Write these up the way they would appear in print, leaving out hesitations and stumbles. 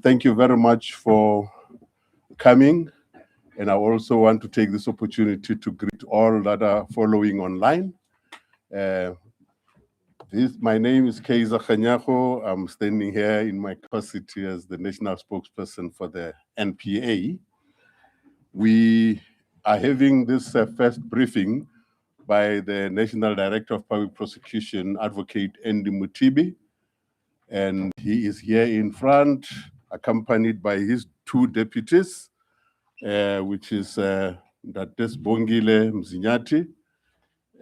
Thank you very much for coming. And I also want to take this opportunity to greet all that are following online. My name is Kaiser Khanyago. I'm standing here in my capacity as the national spokesperson for the NPA. We are having this first briefing by the National Director of Public Prosecution, Advocate Mothibi, and he is here in front, accompanied by his two deputies, which is Dates Bongile Mzinyati,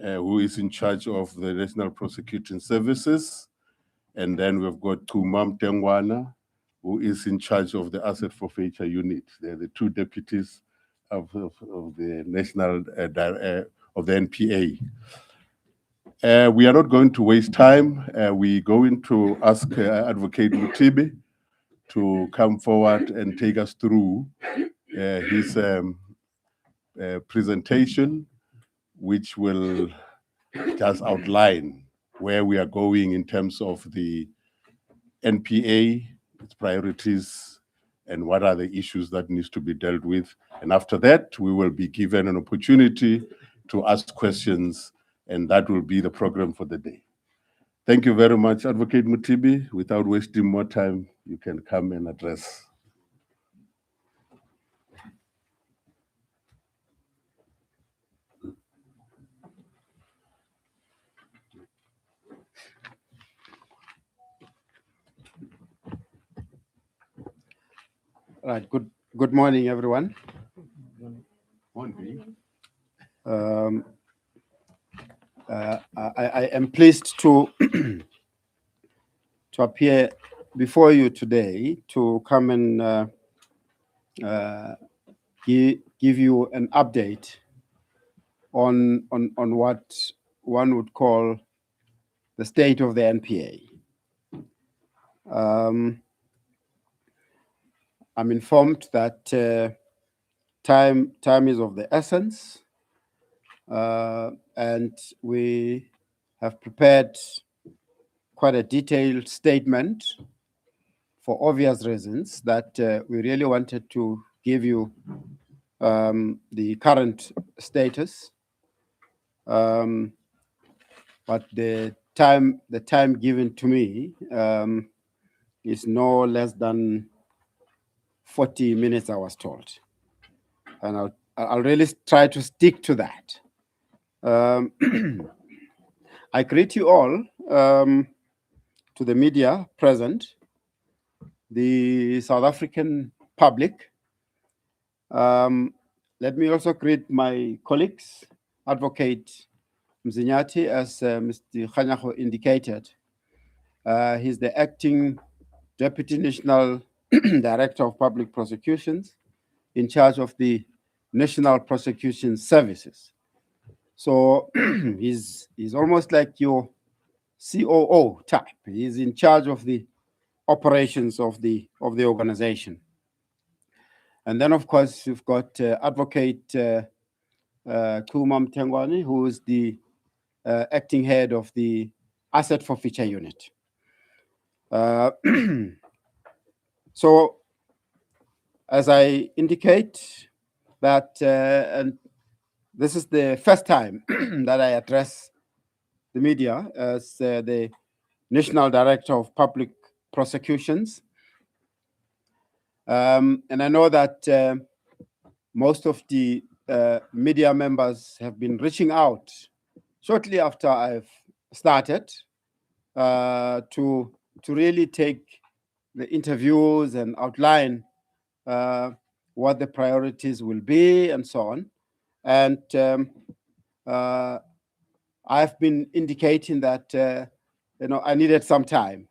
who is in charge of the National Prosecuting Services. And then we've got Tumam Tengwana, who is in charge of the Asset Forfeiture Unit. They're the two deputies of the National, of the NPA. We are not going to waste time. We're going to ask Advocate Mothibi to come forward and take us through his presentation, which will just outline where we are going in terms of the NPA, its priorities, and what are the issues that needs to be dealt with. And after that, we will be given an opportunity to ask questions, and that will be the program for the day. Thank you very much, Advocate Mothibi. Without wasting more time, you can come and address. Right. Good morning, everyone. I am pleased to to appear before you today to come and give you an update on what one would call the state of the NPA. I'm informed that time is of the essence, and we have prepared quite a detailed statement for obvious reasons that we really wanted to give you the current status, but the time given to me is no less than 40 minutes, I was told, and I'll really try to stick to that. I greet you all, to the media present, the South African public. Let me also greet my colleagues, Advocate Mzinyati, as Mr. Khanyago indicated. He's the acting Deputy National Director of Public Prosecutions in charge of the National Prosecution Services. So he's almost like your COO type. He's in charge of the operations of the organization. And then, of course, you've got Advocate Tumam Tengwana, who is the acting head of the Asset Forfeiture Unit. So, as I indicate that, and this is the first time that I address the media as the National Director of Public Prosecutions. And I know that most of the media members have been reaching out shortly after I've started to really take the interviews and outline what the priorities will be and so on. And I've been indicating that I needed some time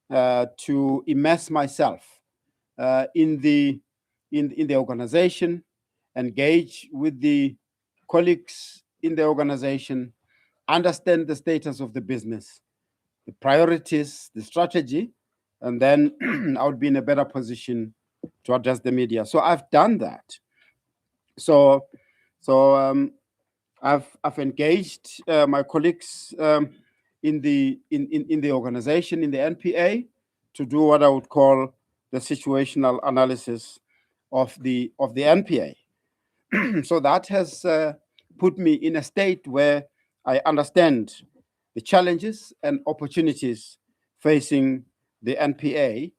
to immerse myself in the organization, engage with the colleagues in the organization, understand the status of the business, the priorities, the strategy, and then I would be in a better position to address the media. So I've done that. So I've engaged my colleagues in the organization, in the NPA, to do what I would call the situational analysis of the NPA. So that has put me in a state where I understand the challenges and opportunities facing the NPA,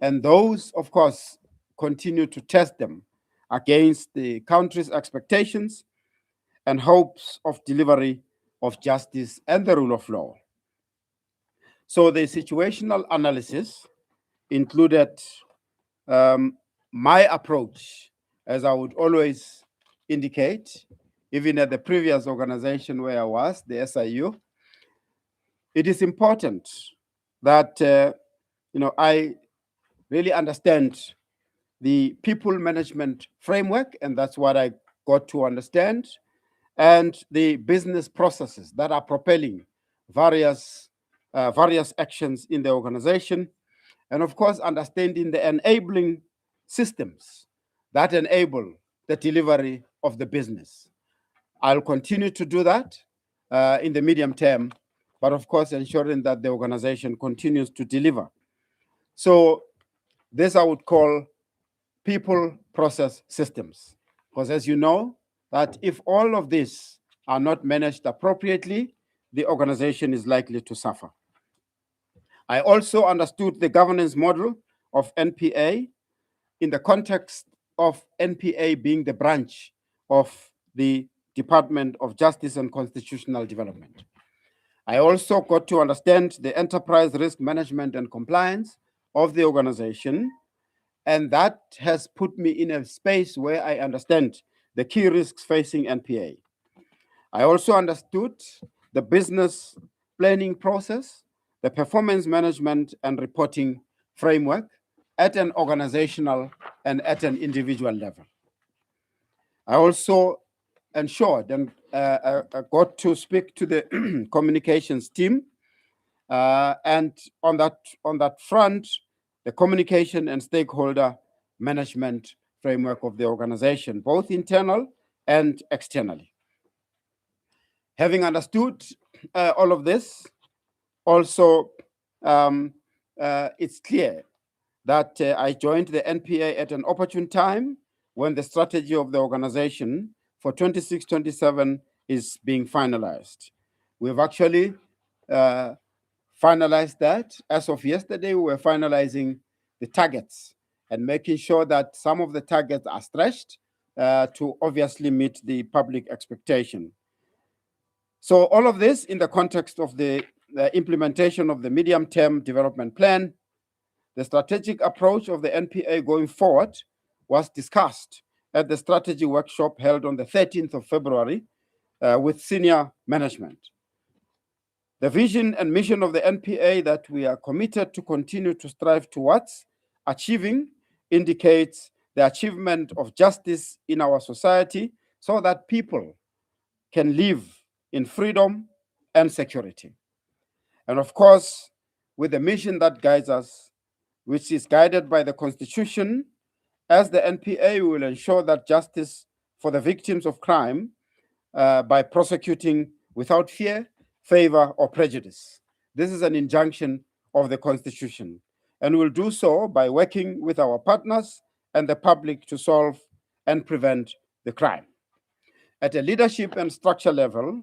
and those, of course, continue to test them against the country's expectations and hopes of delivery of justice and the rule of law. So the situational analysis included my approach, as I would always indicate, even at the previous organization where I was, the SIU. It is important that I really understand the people management framework, and that's what I got to understand, and the business processes that are propelling various actions in the organization, and of course understanding the enabling systems that enable the delivery of the business. I'll continue to do that in the medium term, but of course ensuring that the organization continues to deliver. So this I would call people, process, systems. Because as you know, that if all of these are not managed appropriately, the organization is likely to suffer. I also understood the governance model of NPA in the context of NPA being the branch of the Department of Justice and Constitutional Development. I also got to understand the enterprise risk management and compliance of the organization, and that has put me in a space where I understand the key risks facing NPA. I also understood the business planning process, the performance management and reporting framework at an organizational and at an individual level. I also ensured and got to speak to the communications team, and on that front, the communication and stakeholder management framework of the organization, both internal and externally. Having understood all of this, also it's clear that I joined the NPA at an opportune time when the strategy of the organization for 26-27 is being finalized. We've actually finalized that. As of yesterday, we were finalizing the targets and making sure that some of the targets are stretched to obviously meet the public expectation. So all of this in the context of the implementation of the medium-term development plan. The strategic approach of the NPA going forward was discussed at the strategy workshop held on the 13th of February with senior management. The vision and mission of the NPA that we are committed to continue to strive towards achieving indicates the achievement of justice in our society so that people can live in freedom and security. And of course, with the mission that guides us, which is guided by the Constitution, as the NPA, we will ensure that justice for the victims of crime by prosecuting without fear, favor, or prejudice. This is an injunction of the Constitution, and we'll do so by working with our partners and the public to solve and prevent the crime. At a leadership and structure level,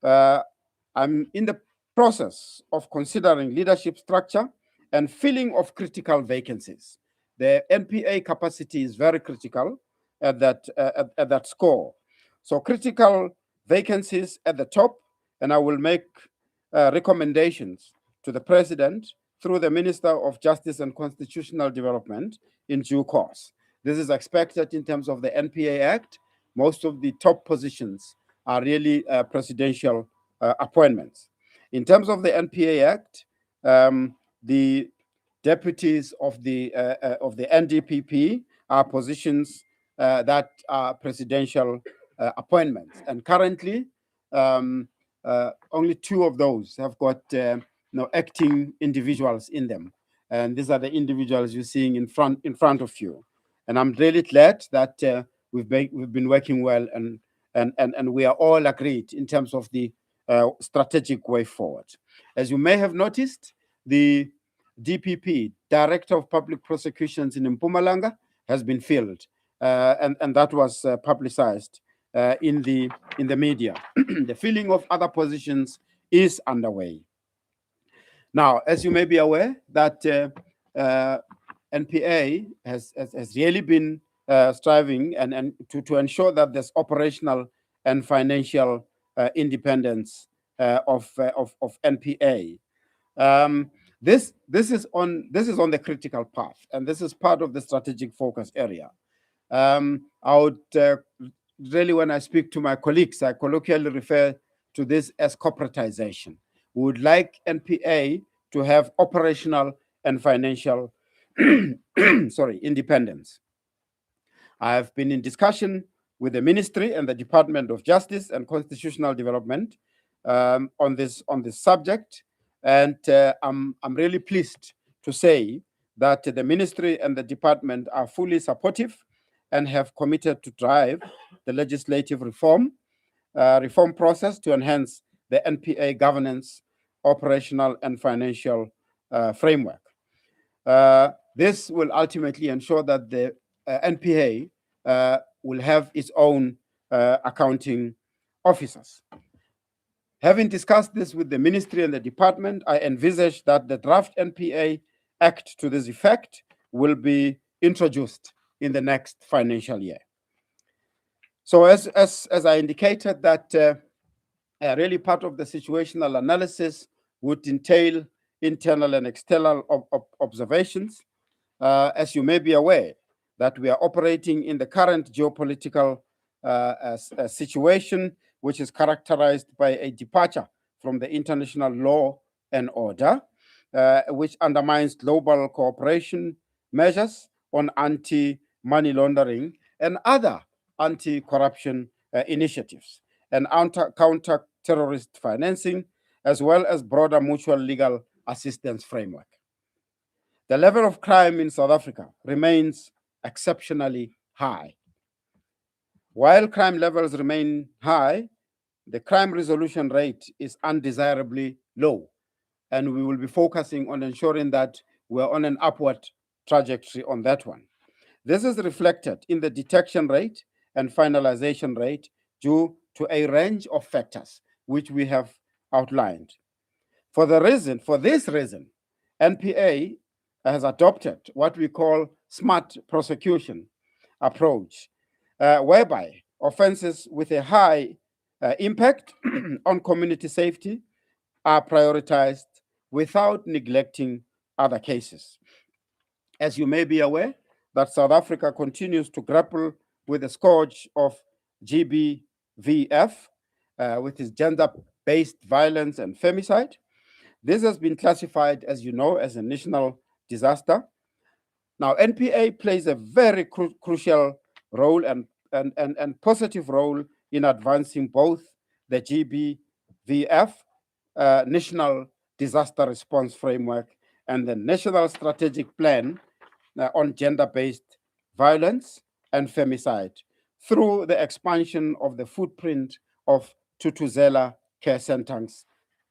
I'm in the process of considering leadership structure and filling of critical vacancies. The NPA capacity is very critical at that score. So critical vacancies at the top, and I will make recommendations to the President through the Minister of Justice and Constitutional Development in due course. This is expected in terms of the NPA Act. Most of the top positions are really presidential appointments. In terms of the NPA Act, the deputies of the NDPP are positions that are presidential appointments, and currently only 2 of those have got acting individuals in them, and these are the individuals you're seeing in front of you. And I'm really glad that we've been working well, and we are all agreed in terms of the strategic way forward. As you may have noticed, the DPP, Director of Public Prosecutions in Mpumalanga, has been filled, and that was publicized in the media. The filling of other positions is underway. Now, as you may be aware, that NPA has really been striving and to ensure that there's operational and financial independence of NPA. This is on the critical path, and this is part of the strategic focus area. I would really, when I speak to my colleagues, I colloquially refer to this as corporatization. We would like NPA to have operational and financial independence. I have been in discussion with the Ministry and the Department of Justice and Constitutional Development on this subject, and I'm really pleased to say that the Ministry and the Department are fully supportive and have committed to drive the legislative reform process to enhance the NPA governance, operational, and financial framework. This will ultimately ensure that the NPA will have its own accounting officers. Having discussed this with the ministry and the department, I envisage that the draft NPA Act to this effect will be introduced in the next financial year. So as I indicated, that really part of the situational analysis would entail internal and external observations. As you may be aware, that we are operating in the current geopolitical situation, which is characterized by a departure from the international law and order, which undermines global cooperation measures on anti-money laundering and other anti-corruption initiatives, and counter-terrorist financing, as well as broader mutual legal assistance framework. The level of crime in South Africa remains exceptionally high. While crime levels remain high, the crime resolution rate is undesirably low, and we will be focusing on ensuring that we're on an upward trajectory on that one. This is reflected in the detection rate and finalization rate due to a range of factors which we have outlined. For this reason, NPA has adopted what we call smart prosecution approach, whereby offenses with a high impact on community safety are prioritized without neglecting other cases. As you may be aware, that South Africa continues to grapple with the scourge of GBVF, which is gender-based violence and femicide. This has been classified, as you know, as a national disaster. Now, NPA plays a very crucial role and positive role in advancing both the GBVF, National Disaster Response Framework, and the National Strategic Plan on Gender-Based Violence and Femicide through the expansion of the footprint of Thuthuzela care centers,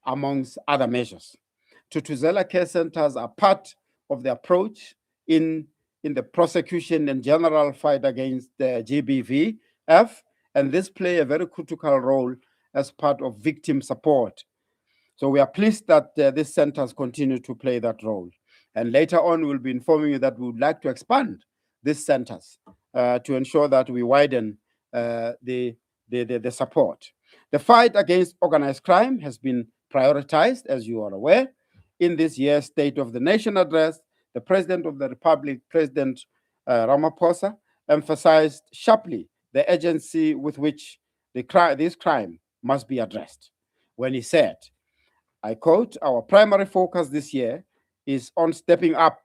amongst other measures. Thuthuzela care centers are part of the approach in the prosecution and general fight against the GBVF, and this play a very critical role as part of victim support. So we are pleased that these centers continue to play that role. And later on, we'll be informing you that we would like to expand these centers to ensure that we widen the support. The fight against organized crime has been prioritized, as you are aware. In this year's State of the Nation address, the President of the Republic, President Ramaphosa, emphasized sharply the urgency with which this crime must be addressed, when he said, I quote, "Our primary focus this year is on stepping up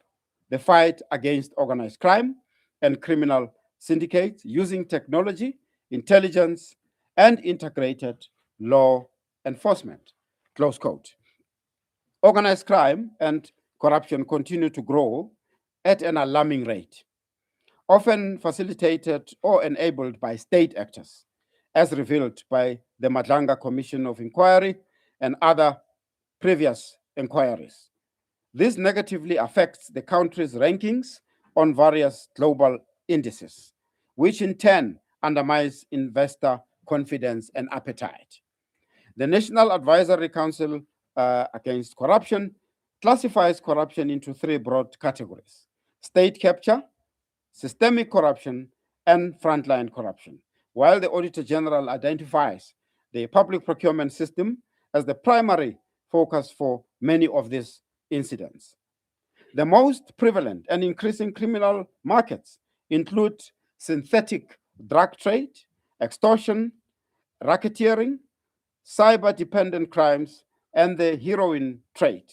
the fight against organized crime and criminal syndicates using technology, intelligence, and integrated law enforcement," close quote. Organized crime and corruption continue to grow at an alarming rate, often facilitated or enabled by state actors, as revealed by the Madlanga Commission of Inquiry and other previous inquiries. This negatively affects the country's rankings on various global indices, which in turn undermines investor confidence and appetite. The National Advisory Council Against Corruption classifies corruption into three broad categories: state capture, systemic corruption, and frontline corruption, while the Auditor General identifies the public procurement system as the primary focus for many of these incidents. The most prevalent and increasing criminal markets include synthetic drug trade, extortion, racketeering, cyber dependent crimes, and the heroin trade,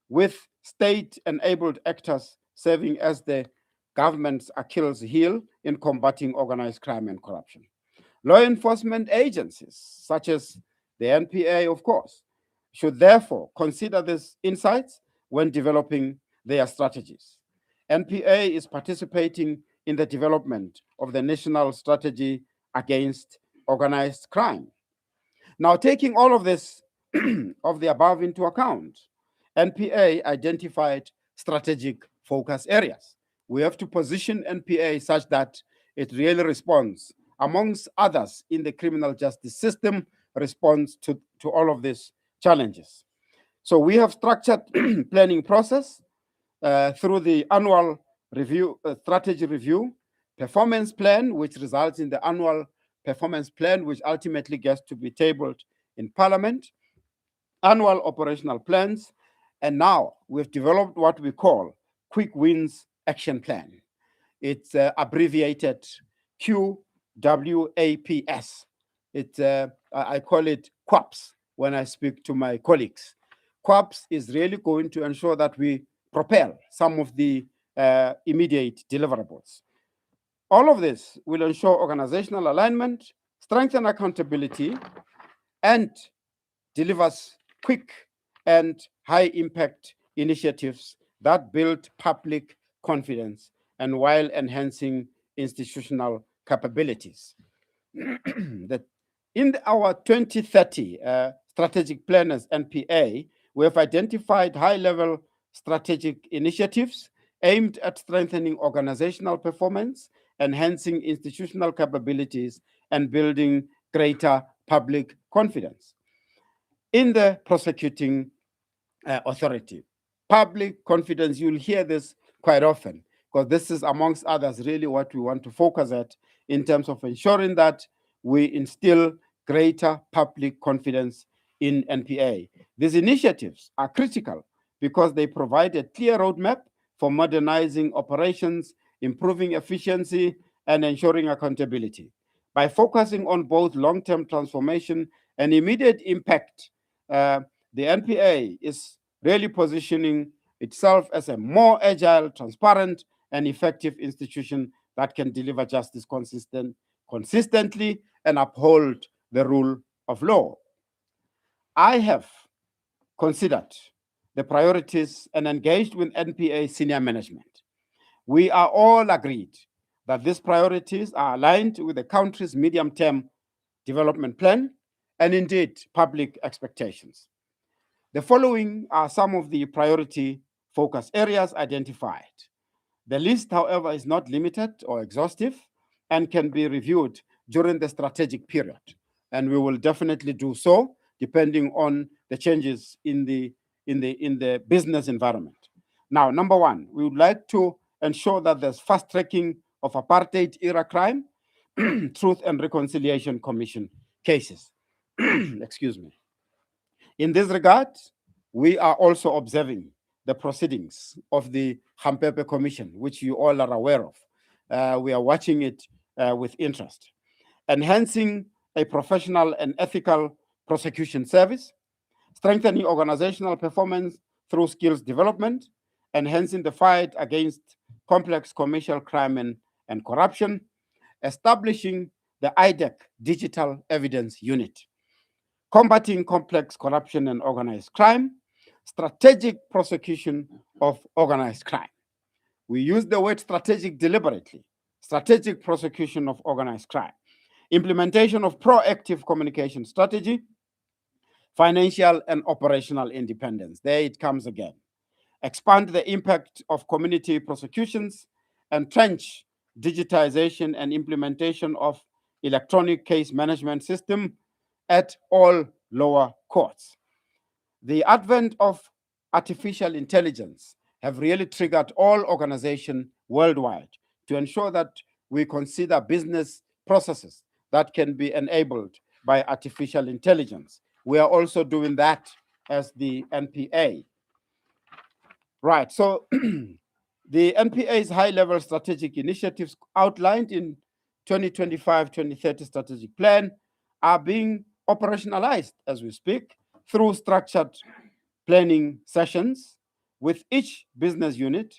with state enabled actors serving as the government's Achilles heel in combating organized crime and corruption. Law enforcement agencies, such as the NPA, of course, should therefore consider these insights when developing their strategies. NPA is participating in the development of the national strategy against organized crime. Now, taking all of this, of the above into account, NPA identified strategic focus areas. We have to position NPA such that it really responds, amongst others in the criminal justice system, responds to all of these challenges. So we have structured planning process through the annual review, strategy review, performance plan, which results in the annual performance plan, which ultimately gets to be tabled in Parliament, annual operational plans, and now we've developed what we call Quick Wins Action Plan. It's abbreviated QWAPS. I call it QWAPS when I speak to my colleagues. QWAPS is really going to ensure that we propel some of the immediate deliverables. All of this will ensure organizational alignment, strengthen accountability, and delivers quick and high impact initiatives that build public confidence and while enhancing institutional capabilities. In our 2030 strategic plan as NPA, we have identified high-level strategic initiatives aimed at strengthening organizational performance, enhancing institutional capabilities, and building greater public confidence. In the prosecuting authority, public confidence, you'll hear this quite often, because this is, amongst others, really what we want to focus at in terms of ensuring that we instill greater public confidence in NPA. These initiatives are critical because they provide a clear roadmap for modernizing operations, improving efficiency, and ensuring accountability. By focusing on both long-term transformation and immediate impact, the NPA is really positioning itself as a more agile, transparent, and effective institution that can deliver justice consistently and uphold the rule of law. I have considered the priorities and engaged with NPA senior management. We are all agreed that these priorities are aligned with the country's medium-term development plan and indeed public expectations. The following are some of the priority focus areas identified. The list, however, is not limited or exhaustive and can be reviewed during the strategic period. And we will definitely do so depending on the changes in the business environment. Now, number one, we would like to ensure that there's fast tracking of apartheid era crime, Truth and Reconciliation Commission cases. Excuse me. In this regard, we are also observing the proceedings of the Hampepe Commission, which you all are aware of. We are watching it with interest. Enhancing a professional and ethical prosecution service, strengthening organizational performance through skills development, enhancing the fight against complex commercial crime and corruption, establishing the IDEC Digital Evidence Unit, combating complex corruption and organized crime, strategic prosecution of organized crime. We use the word strategic deliberately, strategic prosecution of organized crime, implementation of proactive communication strategy, financial and operational independence. There it comes again. expand the impact of community prosecutions, entrench digitization and implementation of electronic case management system at all lower courts. The advent of artificial intelligence have really triggered all organizations worldwide to ensure that we consider business processes that can be enabled by artificial intelligence. We are also doing that as the NPA. Right, so the NPA's high-level strategic initiatives outlined in 2025-2030 strategic plan are being operationalized as we speak through structured planning sessions with each business unit.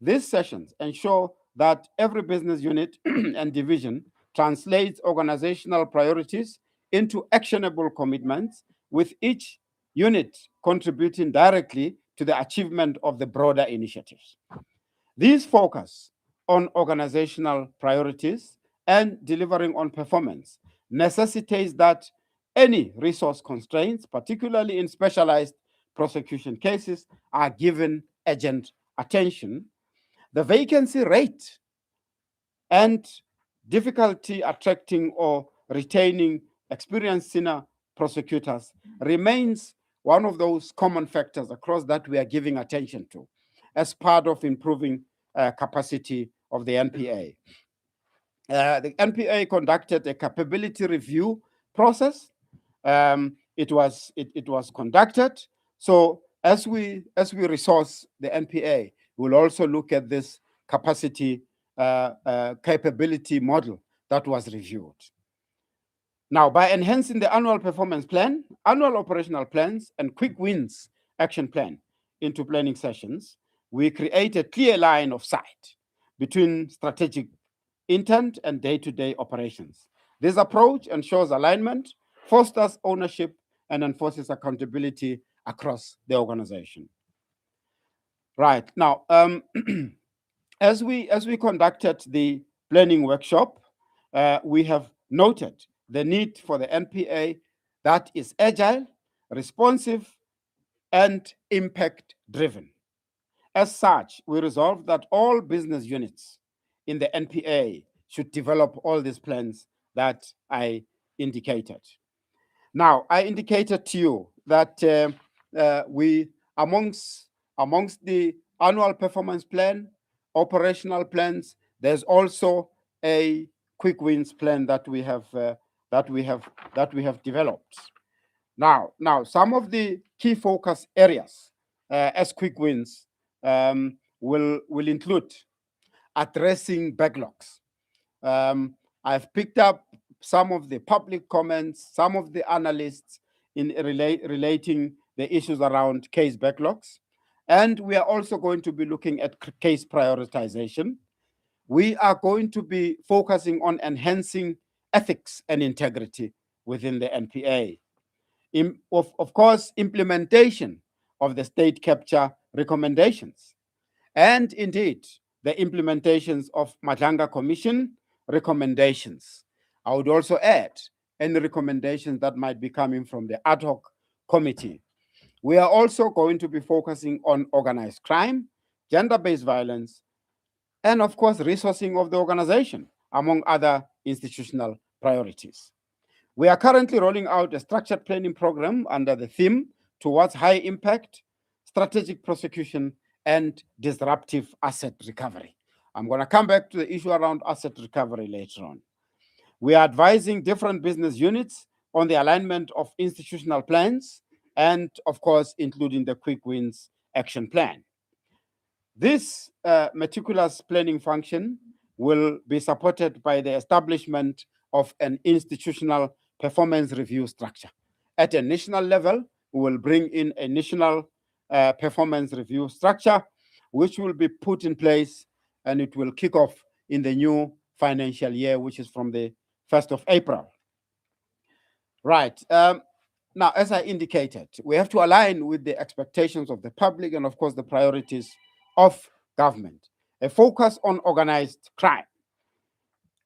These sessions ensure that every business unit and division translates organizational priorities into actionable commitments, with each unit contributing directly to the achievement of the broader initiatives. These focus on organizational priorities and delivering on performance necessitates that any resource constraints, particularly in specialized prosecution cases, are given urgent attention. The vacancy rate and difficulty attracting or retaining experienced senior prosecutors remains one of those common factors across that we are giving attention to as part of improving capacity of the NPA. The NPA conducted a capability review process. It was conducted. So as we resource the NPA, we'll also look at this capacity capability model that was reviewed. Now, by enhancing the annual performance plan, annual operational plans, and quick wins action plan into planning sessions, we create a clear line of sight between strategic intent and day-to-day operations. This approach ensures alignment, fosters ownership, and enforces accountability across the organization. Right now, as we conducted the planning workshop, we have noted the need for the NPA that is agile, responsive, and impact-driven. As such, we resolved that all business units in the NPA should develop all these plans that I indicated. Now, I indicated to you that we, amongst the annual performance plan, operational plans, there's also a quick wins plan that we have developed. Now, some of the key focus areas as quick wins will include addressing backlogs. I've picked up some of the public comments, some of the analysts in relating the issues around case backlogs. And we are also going to be looking at case prioritization. We are going to be focusing on enhancing ethics and integrity within the NPA. Of course, implementation of the state capture recommendations, and indeed the implementations of Madlanga Commission recommendations. I would also add any recommendations that might be coming from the ad hoc committee. We are also going to be focusing on organized crime, gender-based violence, and of course, resourcing of the organization, among other institutional priorities. We are currently rolling out a structured planning program under the theme towards high impact, strategic prosecution, and disruptive asset recovery. I'm going to come back to the issue around asset recovery later on. We are advising different business units on the alignment of institutional plans and, of course, including the quick wins action plan. This meticulous planning function will be supported by the establishment of an institutional performance review structure. At a national level, we will bring in a national performance review structure, which will be put in place, and it will kick off in the new financial year, which is from the 1st of April. Right. Now, as I indicated, we have to align with the expectations of the public and, of course, the priorities of government. A focus on organized crime.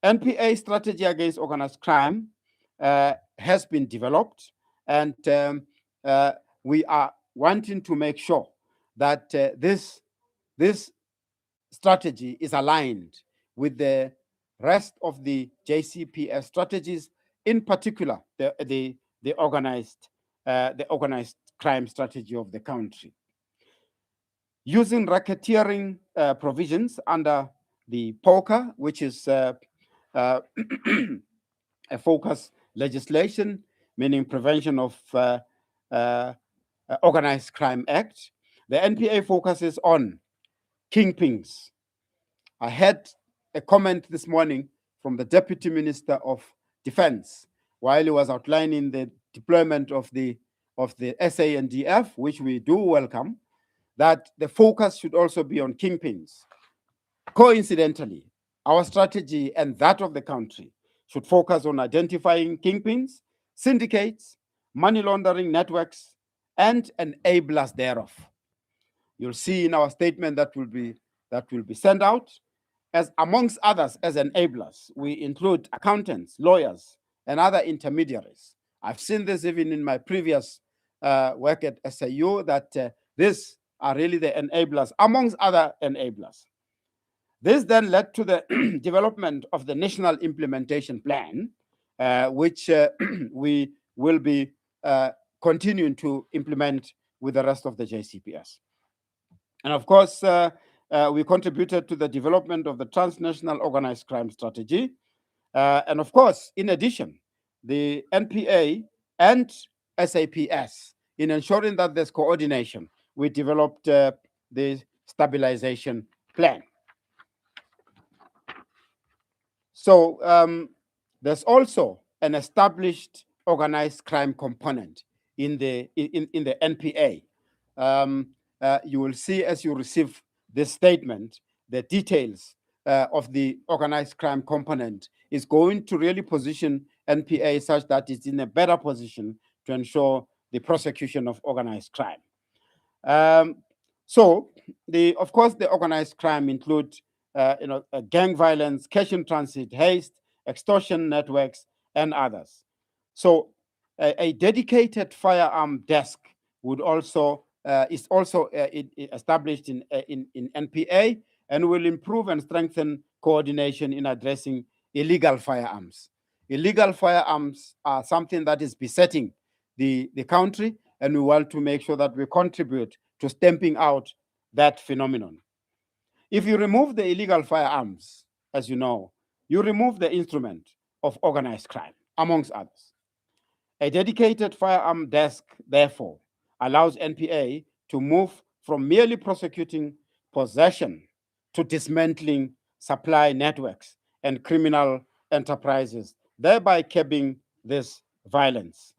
NPA strategy against organized crime has been developed, and we are wanting to make sure that this strategy is aligned with the rest of the JCPS strategies, in particular the organized crime strategy of the country. Using racketeering provisions under the POCA, which is a focus legislation, meaning Prevention of Organized Crime Act, the NPA focuses on kingpins. I had a comment this morning from the Deputy Minister of Defense while he was outlining the deployment of the SANDF, which we do welcome, that the focus should also be on kingpins. Coincidentally, our strategy and that of the country should focus on identifying kingpins, syndicates, money laundering networks, and enablers thereof. You'll see in our statement that will be sent out, as amongst others, as enablers, we include accountants, lawyers, and other intermediaries. I've seen this even in my previous work at SAU, that these are really the enablers, amongst other enablers. This then led to the development of the National Implementation Plan, which we will be continuing to implement with the rest of the JCPS. And of course, we contributed to the development of the transnational organized crime strategy. And of course, in addition, the NPA and SAPS, in ensuring that there's coordination, we developed the stabilization plan. So there's also an established organized crime component in the NPA. You will see as you receive this statement, the details of the organized crime component is going to really position NPA such that it's in a better position to ensure the prosecution of organized crime. So, of course, the organized crime include gang violence, cash in transit, haste, extortion networks, and others. So, a dedicated firearm desk would also is also established in NPA and will improve and strengthen coordination in addressing illegal firearms. Illegal firearms are something that is besetting the country, and we want to make sure that we contribute to stamping out that phenomenon. If you remove the illegal firearms, as you know, you remove the instrument of organized crime, amongst others. A dedicated firearm desk, therefore, allows NPA to move from merely prosecuting possession to dismantling supply networks and criminal enterprises, thereby curbing this violence.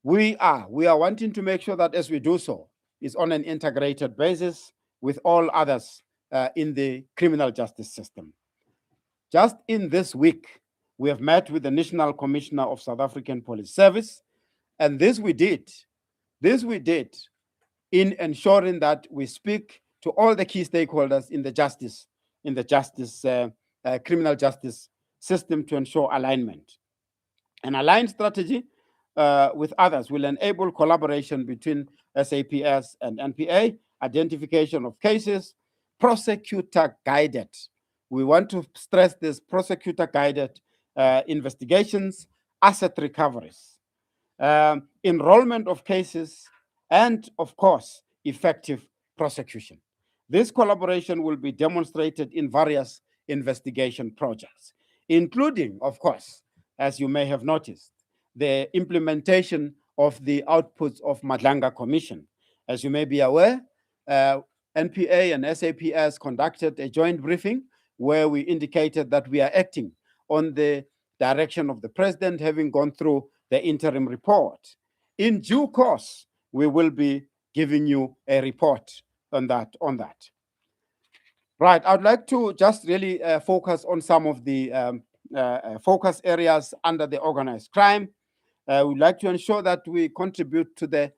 We are wanting to make sure that as we do so, is on an integrated basis with all others in the criminal justice system. Just in this week, we have met with the National Commissioner of South African Police Service, and this we did in ensuring that we speak to all the key stakeholders in the criminal justice system to ensure alignment. An aligned strategy with others will enable collaboration between SAPS and NPA, identification of cases, prosecutor guided. We want to stress this: prosecutor guided investigations, asset recoveries, enrollment of cases, and of course, effective prosecution. This collaboration will be demonstrated in various investigation projects, including, of course, as you may have noticed, the implementation of the outputs of Madlanga Commission. As you may be aware, NPA and SAPS conducted a joint briefing where we indicated that we are acting on the direction of the president, having gone through the interim report. In due course, we will be giving you a report on that. Right, I'd like to just really focus on some of the focus areas under the organized crime. We'd like to ensure that we contribute to the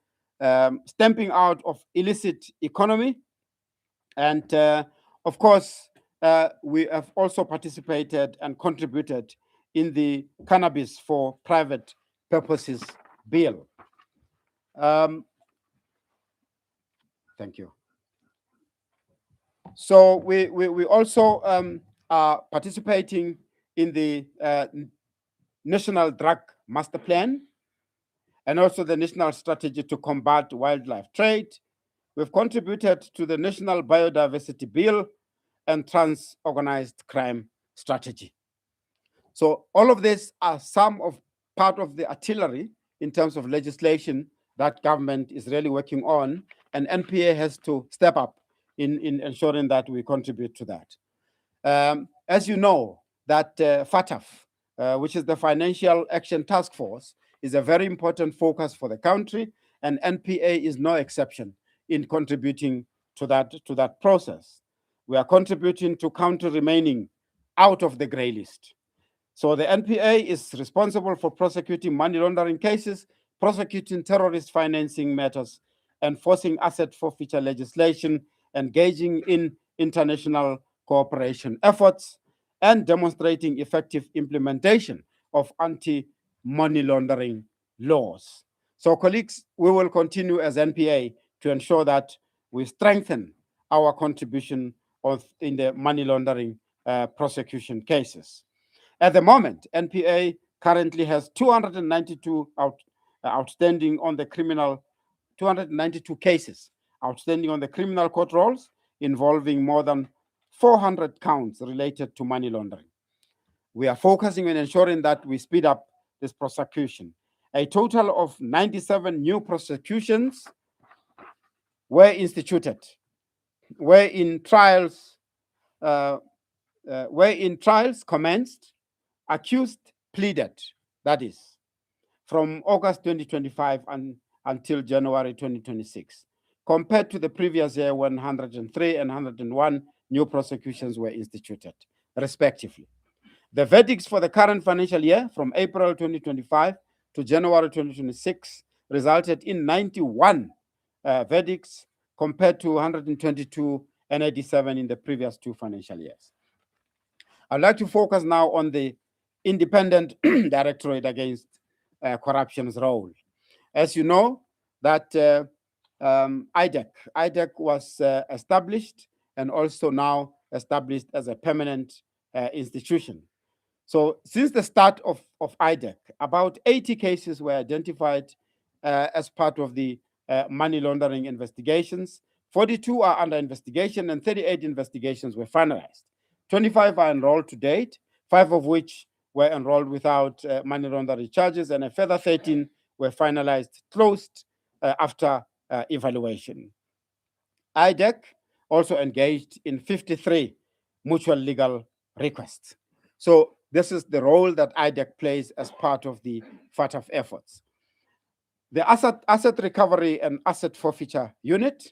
stamping out of illicit economy. And of course, we have also participated and contributed in the Cannabis for Private Purposes bill. Thank you. So we also are participating in the National Drug Master Plan and also the National Strategy to Combat Wildlife Trade. We've contributed to the National Biodiversity Bill and Trans-Organized Crime Strategy. So all of these are some of part of the artillery in terms of legislation that government is really working on, and NPA has to step up in ensuring that we contribute to that. As you know, that FATF, which is the Financial Action Task Force, is a very important focus for the country, and NPA is no exception in contributing to that process. We are contributing to country remaining out of the gray list. So the NPA is responsible for prosecuting money laundering cases, prosecuting terrorist financing matters, enforcing asset forfeiture legislation, engaging in international cooperation efforts, and demonstrating effective implementation of anti-money laundering laws. So colleagues, we will continue as NPA to ensure that we strengthen our contribution in the money laundering prosecution cases. At the moment, NPA currently has 292 outstanding on the criminal, 292 cases outstanding on the criminal court rolls involving more than 400 counts related to money laundering. We are focusing on ensuring that we speed up this prosecution. A total of 97 new prosecutions were instituted, wherein trials commenced, accused pleaded, that is, from August 2025 until January 2026, compared to the previous year when 103 and 101 new prosecutions were instituted, respectively. The verdicts for the current financial year from April 2025 to January 2026 resulted in 91 verdicts compared to 122 and 87 in the previous 2 financial years. I'd like to focus now on the Independent Directorate Against Corruption's role. As you know, that IDEC was established and also now established as a permanent institution. So since the start of IDEC, about 80 cases were identified as part of the money laundering investigations. 42 are under investigation and 38 investigations were finalized. 25 are enrolled to date, 5 of which were enrolled without money laundering charges, and a further 13 were finalized, closed after evaluation. IDEC also engaged in 53 mutual legal requests. So this is the role that IDEC plays as part of the FATF efforts. The asset recovery and asset forfeiture unit,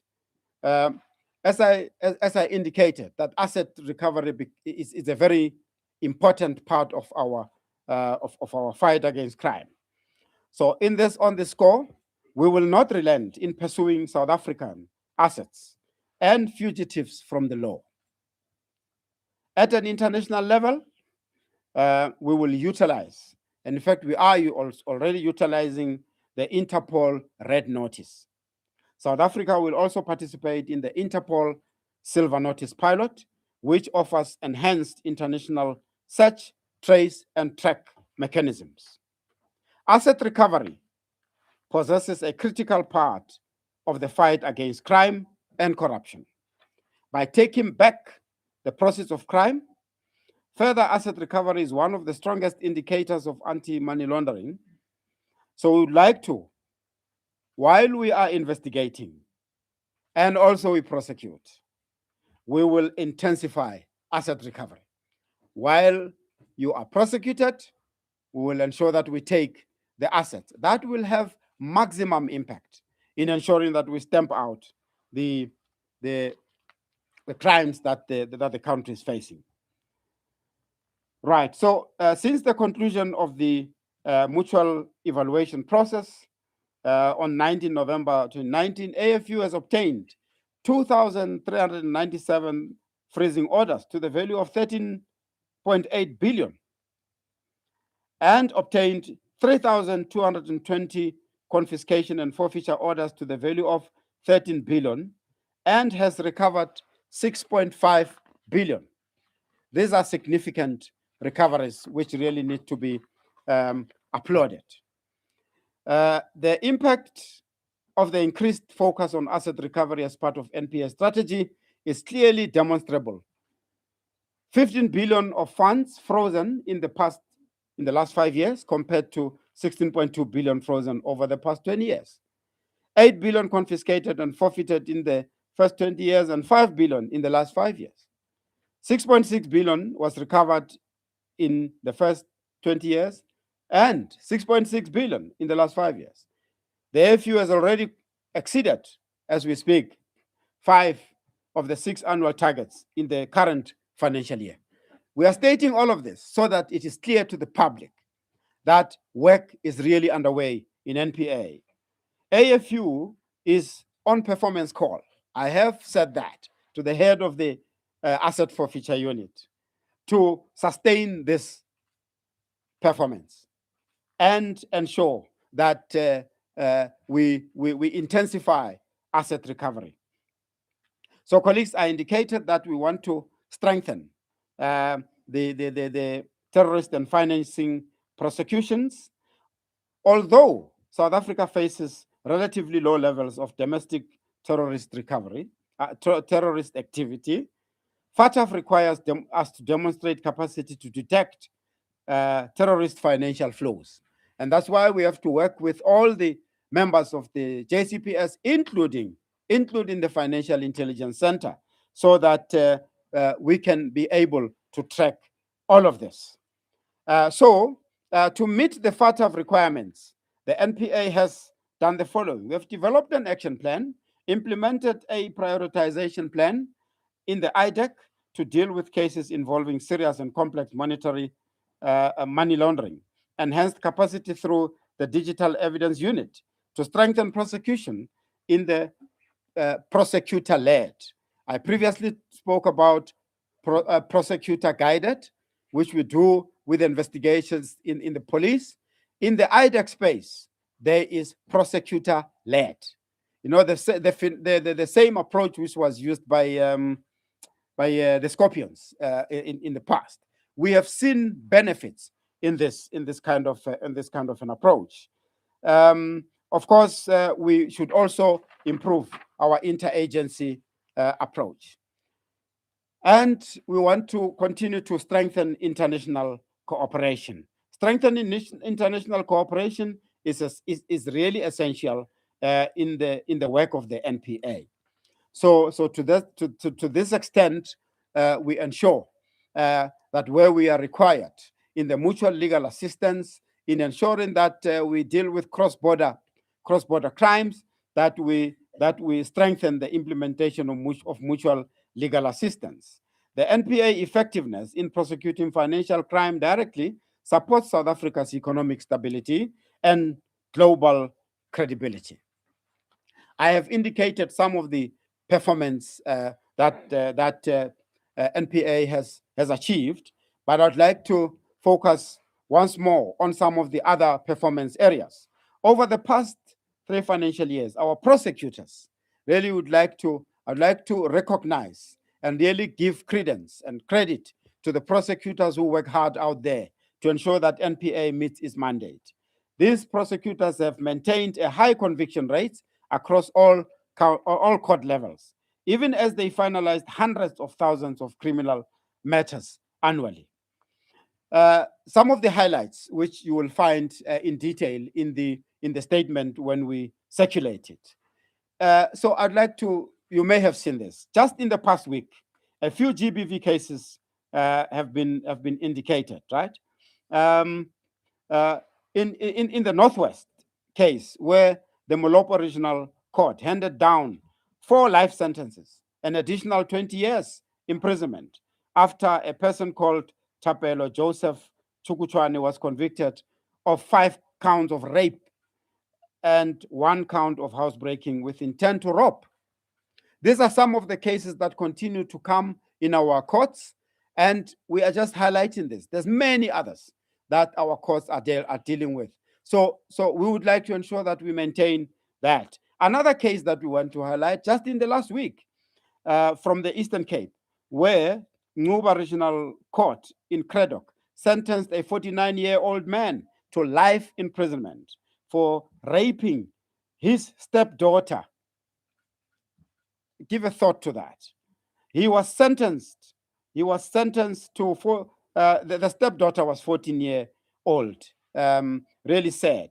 as I indicated, that asset recovery is a very important part of our fight against crime. So on this score, we will not relent in pursuing South African assets and fugitives from the law. At an international level, we will utilize, and in fact, we are already utilizing the Interpol Red Notice. South Africa will also participate in the Interpol Silver Notice pilot, which offers enhanced international search, trace, and track mechanisms. Asset recovery possesses a critical part of the fight against crime and corruption. By taking back the process of crime, further asset recovery is one of the strongest indicators of anti-money laundering. So we would like to, while we are investigating and also we prosecute, we will intensify asset recovery. While you are prosecuted, we will ensure that we take the assets. That will have maximum impact in ensuring that we stamp out the crimes that the country is facing. Right, so since the conclusion of the mutual evaluation process on 19 November 2019, AFU has obtained 2,397 freezing orders to the value of 13.8 billion and obtained 3,220 confiscation and forfeiture orders to the value of 13 billion, and has recovered 6.5 billion. These are significant recoveries which really need to be applauded. The impact of the increased focus on asset recovery as part of NPA strategy is clearly demonstrable. 15 billion of funds frozen in the last 5 years compared to 16.2 billion frozen over the past 20 years. 8 billion confiscated and forfeited in the first 20 years and 5 billion in the last 5 years. 6.6 billion was recovered in the first 20 years and 6.6 billion in the last 5 years. The AFU has already exceeded, as we speak, 5 of the 6 annual targets in the current financial year. We are stating all of this so that it is clear to the public that work is really underway in NPA. AFU is on performance call. I have said that to the head of the asset forfeiture unit to sustain this performance and ensure that we intensify asset recovery. So, colleagues, I indicated that we want to strengthen the terrorist and financing prosecutions. Although South Africa faces relatively low levels of domestic terrorist recovery, terrorist activity, FATF requires us to demonstrate capacity to detect terrorist financial flows. And that's why we have to work with all the members of the JCPS, including the Financial Intelligence Center, so that we can be able to track all of this. To meet the FATF requirements, the NPA has done the following. We have developed an action plan, implemented a prioritization plan in the IDEC to deal with cases involving serious and complex money laundering, enhanced capacity through the Digital Evidence Unit to strengthen prosecution in the prosecutor-led. I previously spoke about prosecutor-guided, which we do with investigations in the police. In the IDEC space, there is prosecutor-led. You know, the same approach which was used by the Scorpions in the past. We have seen benefits in this kind of an approach. Of course, we should also improve our interagency approach. And we want to continue to strengthen international cooperation. Strengthening international cooperation is really essential in the work of the NPA. So to this extent, we ensure that where we are required in the mutual legal assistance, in ensuring that we deal with cross-border crimes, that we strengthen the implementation of mutual legal assistance. The NPA effectiveness in prosecuting financial crime directly supports South Africa's economic stability and global credibility. I have indicated some of the performance that NPA has achieved, but I'd like to focus once more on some of the other performance areas. Over the past 3 financial years, our prosecutors really I'd like to recognize and really give credence and credit to the prosecutors who work hard out there to ensure that NPA meets its mandate. These prosecutors have maintained a high conviction rate across all court levels, even as they finalized hundreds of thousands of criminal matters annually. Some of the highlights, which you will find in detail in the statement when we circulate it. So I'd like to, you may have seen this. Just in the past week, a few GBV cases have been indicated, right? In the Northwest case, where the Molopo Regional Court handed down 4 life sentences, an additional 20 years imprisonment, after a person called Tapelo Joseph Chukuchwane was convicted of 5 counts of rape and 1 count of housebreaking with intent to rob. These are some of the cases that continue to come in our courts, and we are just highlighting this. There's many others that our courts are dealing with. So we would like to ensure that we maintain that. Another case that we want to highlight, just in the last week, from the Eastern Cape, where Nguba Regional Court in Craddock sentenced a 49-year-old man to life imprisonment for raping his stepdaughter. Give a thought to that. He was sentenced. He was sentenced to the stepdaughter was 14-year-old. Really sad.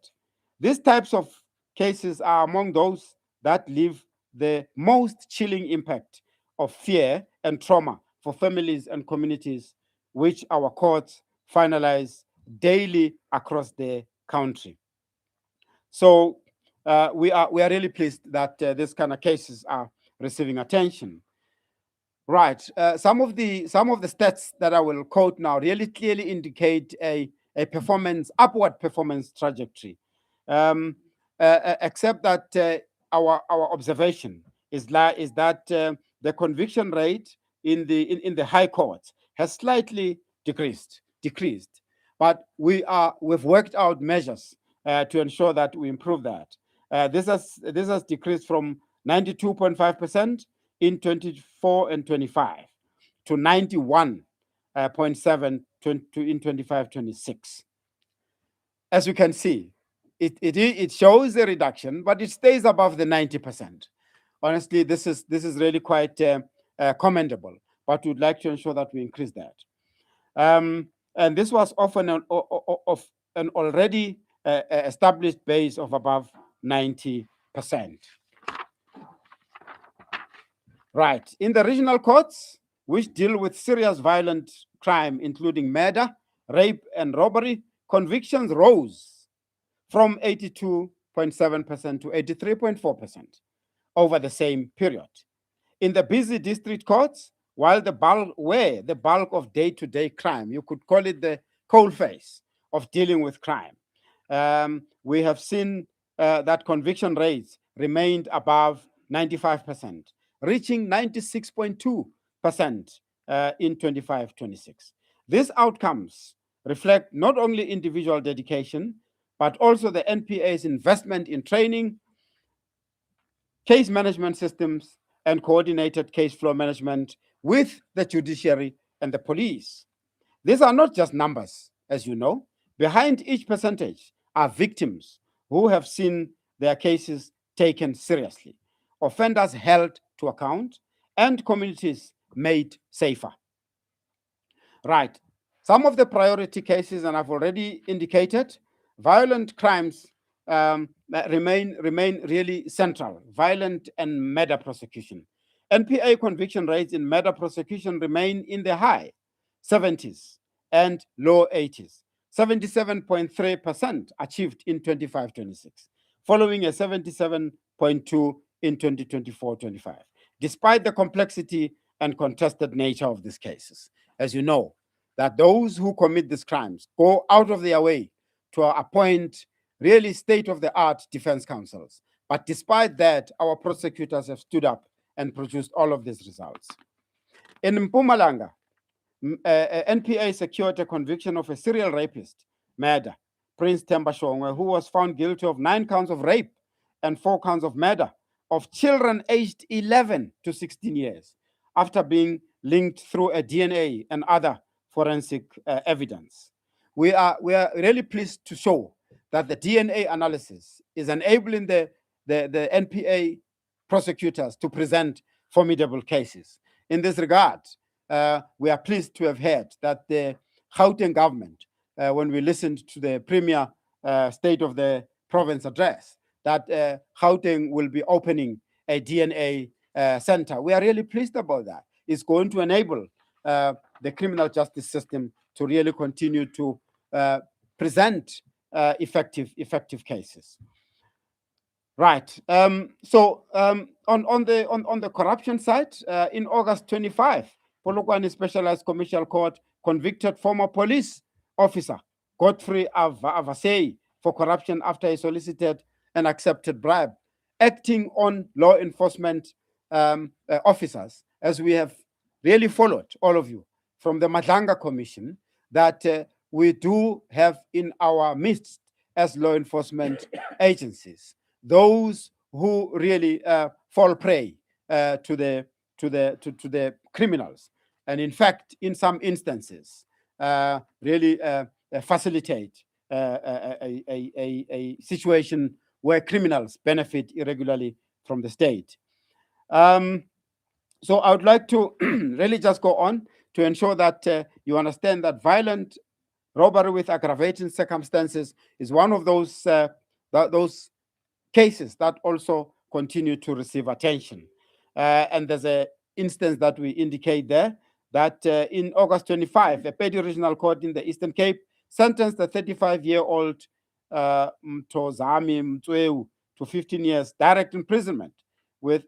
These types of cases are among those that leave the most chilling impact of fear and trauma for families and communities, which our courts finalize daily across the country. So we are really pleased that these kind of cases are receiving attention. Right. Some of the stats that I will quote now really clearly indicate a upward performance trajectory. Except that our observation is that the conviction rate in the high courts has slightly decreased. But we've worked out measures to ensure that we improve that. This has decreased from 92.5% in 24 and 25 to 91.7 in 25-26. As you can see, it shows a reduction, but it stays above the 90%. Honestly, this is really quite commendable, but we'd like to ensure that we increase that. And this was often of an already established base of above 90%. Right. In the regional courts, which deal with serious violent crime, including murder, rape, and robbery, convictions rose from 82.7% to 83.4% over the same period. In the busy district courts, while the bulk of day-to-day crime, you could call it the coalface of dealing with crime, we have seen that conviction rates remained above 95%, reaching 96.2% in 25-26. These outcomes reflect not only individual dedication, but also the NPA's investment in training, case management systems, and coordinated case flow management with the judiciary and the police. These are not just numbers, as you know. Behind each percentage are victims who have seen their cases taken seriously, offenders held to account, and communities made safer. Right. Some of the priority cases, and I've already indicated, violent crimes remain really central. Violent and murder prosecution. NPA conviction rates in murder prosecution remain in the high 70s and low 80s. 77.3% achieved in 25-26, following a 77.2 in 2024-25, despite the complexity and contested nature of these cases. As you know, that those who commit these crimes go out of their way to appoint really state-of-the-art defense counsels. But despite that, our prosecutors have stood up and produced all of these results. In Mpumalanga, NPA secured a conviction of a serial rapist, murder, Prince Themba Shongwe, who was found guilty of 9 counts of rape and 4 counts of murder of children aged 11 to 16 years, after being linked through a DNA and other forensic evidence. We are really pleased to show that the DNA analysis is enabling the NPA prosecutors to present formidable cases. In this regard, we are pleased to have heard that the Gauteng government, when we listened to the Premier State of the Province address, that Gauteng will be opening a DNA center. We are really pleased about that. It's going to enable the criminal justice system to really continue to present effective cases. Right. So on the corruption side, in August 25, Polokwane Specialized Commercial Court convicted former police officer Godfrey Avasei for corruption after he solicited and accepted bribe, acting on law enforcement officers, as we have really followed, all of you, from the Madlanga Commission, that we do have in our midst as law enforcement agencies those who really fall prey to the criminals, and in fact, in some instances, really facilitate a situation where criminals benefit irregularly from the state. So I would like to really just go on to ensure that you understand that violent robbery with aggravating circumstances is one of those those cases that also continue to receive attention. And there's an instance that we indicate there that in August 25, a Petty Regional Court in the Eastern Cape sentenced a 35-year-old Mtozami Mtweu to 15 years direct imprisonment with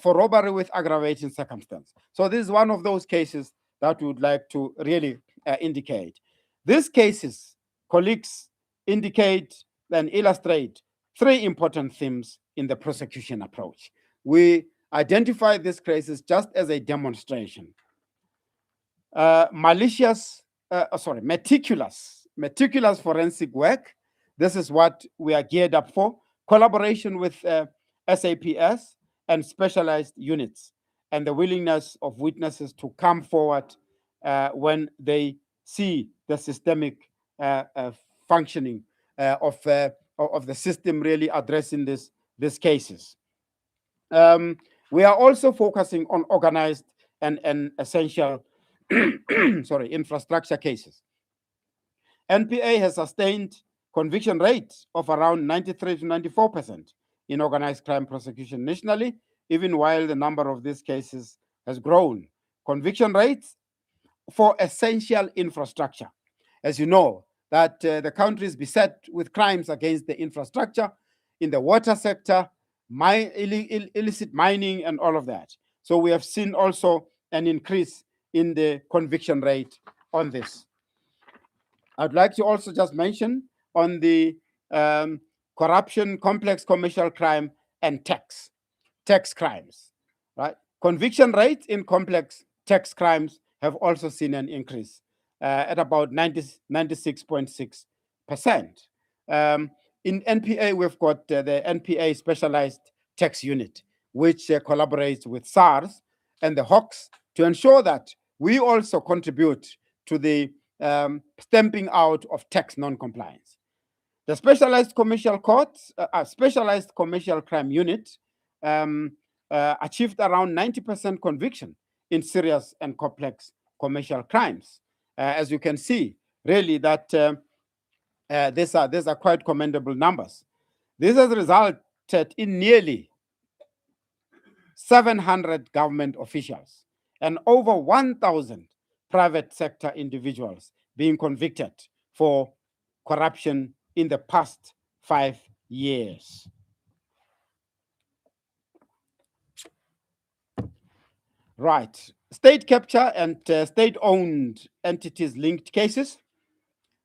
for robbery with aggravating circumstance. So this is one of those cases that we would like to really indicate. These cases, colleagues, indicate and illustrate three important themes in the prosecution approach. We identify this crisis just as a demonstration. Meticulous forensic work. This is what we are geared up for. Collaboration with SAPS and specialized units, and the willingness of witnesses to come forward when they see the systemic functioning of the system really addressing these cases. We are also focusing on organized and essential infrastructure cases. NPA has sustained conviction rates of around 93 to 94% in organized crime prosecution nationally, even while the number of these cases has grown. Conviction rates for essential infrastructure. As you know, that the country is beset with crimes against the infrastructure in the water sector, illicit mining, and all of that. So we have seen also an increase in the conviction rate on this. I'd like to also just mention on the corruption, complex commercial crime, and tax crimes, right? Conviction rates in complex tax crimes have also seen an increase at about 96.6%. In NPA, we've got the NPA Specialized Tax Unit, which collaborates with SARS and the Hawks to ensure that we also contribute to the stamping out of tax non-compliance. The Specialized Commercial Courts, Specialized Commercial Crime Unit, achieved around 90% conviction in serious and complex commercial crimes. As you can see, really that these are quite commendable numbers. This has resulted in nearly 700 government officials and over 1,000 private sector individuals being convicted for corruption in the past 5 years. Right. State capture and state-owned entities linked cases.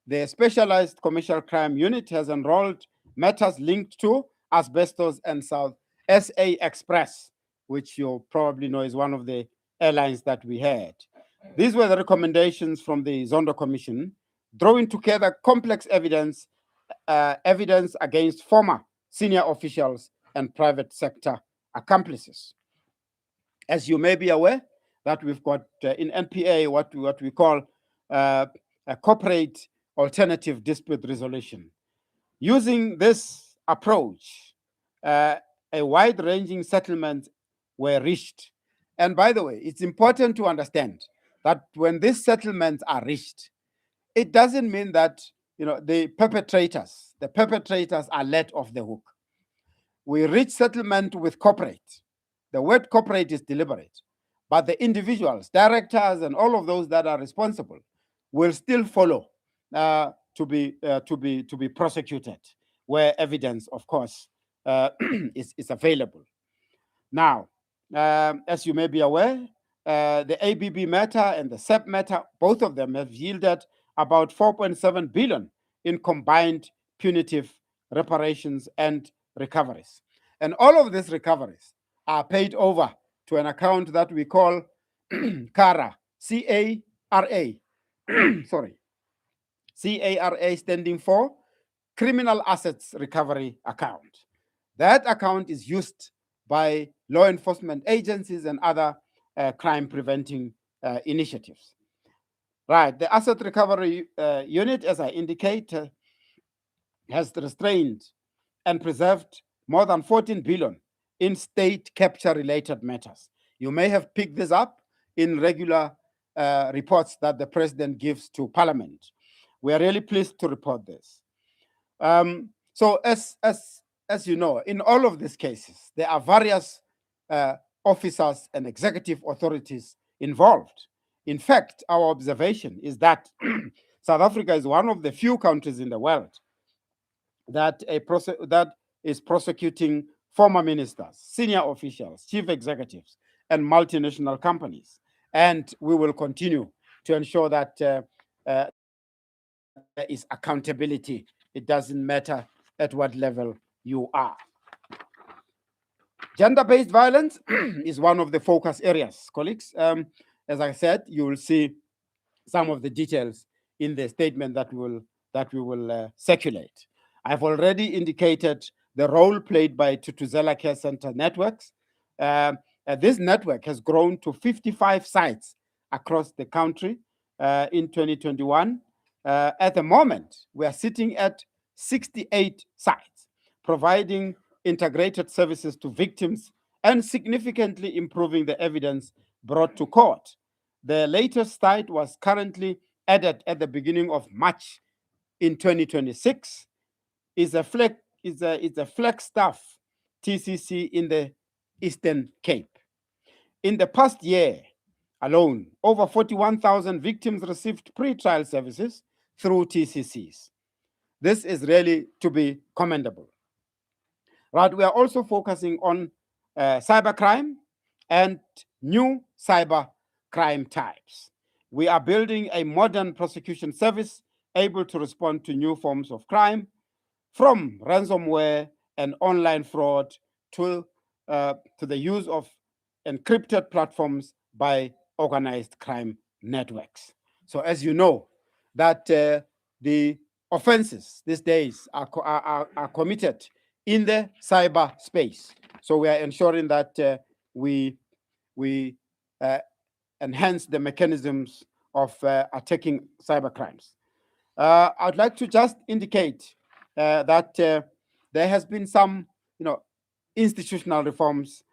The Specialized Commercial Crime Unit has enrolled matters linked to asbestos and South SA Express, which you probably know is one of the airlines that we had. These were the recommendations from the Zondo Commission, drawing together complex evidence against former senior officials and private sector accomplices. As you may be aware, that we've got in NPA what we call a corporate alternative dispute resolution. Using this approach, a wide-ranging settlement were reached. And by the way, it's important to understand that when these settlements are reached, it doesn't mean that the perpetrators are let off the hook. We reach settlement with corporate. The word corporate is deliberate, but the individuals, directors, and all of those that are responsible will still follow to be prosecuted where evidence, of course, is available. Now, as you may be aware, the ABB matter and the SEP matter, both of them have yielded about 4.7 billion in combined punitive reparations and recoveries. And all of these recoveries are paid over to an account that we call CARA, C-A-R-A, sorry, C-A-R-A standing for Criminal Assets Recovery Account. That account is used by law enforcement agencies and other crime preventing initiatives. Right, the asset recovery unit, as I indicate, has restrained and preserved more than 14 billion in state capture related matters. You may have picked this up in regular reports that the president gives to parliament. We are really pleased to report this. So as you know, in all of these cases, there are various officers and executive authorities involved. In fact, our observation is that South Africa is one of the few countries in the world that is prosecuting former ministers, senior officials, chief executives, and multinational companies. And we will continue to ensure that there is accountability. It doesn't matter at what level you are. Gender-based violence is one of the focus areas, colleagues. As I said, you will see some of the details in the statement that we will circulate. I've already indicated the role played by Tutuzela Care Center networks. This network has grown to 55 sites across the country in 2021. At the moment, we are sitting at 68 sites, providing integrated services to victims and significantly improving the evidence brought to court. The latest site was currently added at the beginning of March in 2026. Is a Flagstaff TCC in the Eastern Cape. In the past year alone, over 41,000 victims received pre-trial services through TCCs. This is really to be commendable. Right, we are also focusing on cybercrime and new cyber crime types. We are building a modern prosecution service able to respond to new forms of crime, from ransomware and online fraud to the use of encrypted platforms by organized crime networks. So as you know, that the offenses these days are committed in the cyber space. So we are ensuring that we enhance the mechanisms of attacking cyber crimes. I'd like to just indicate that there has been some, institutional reforms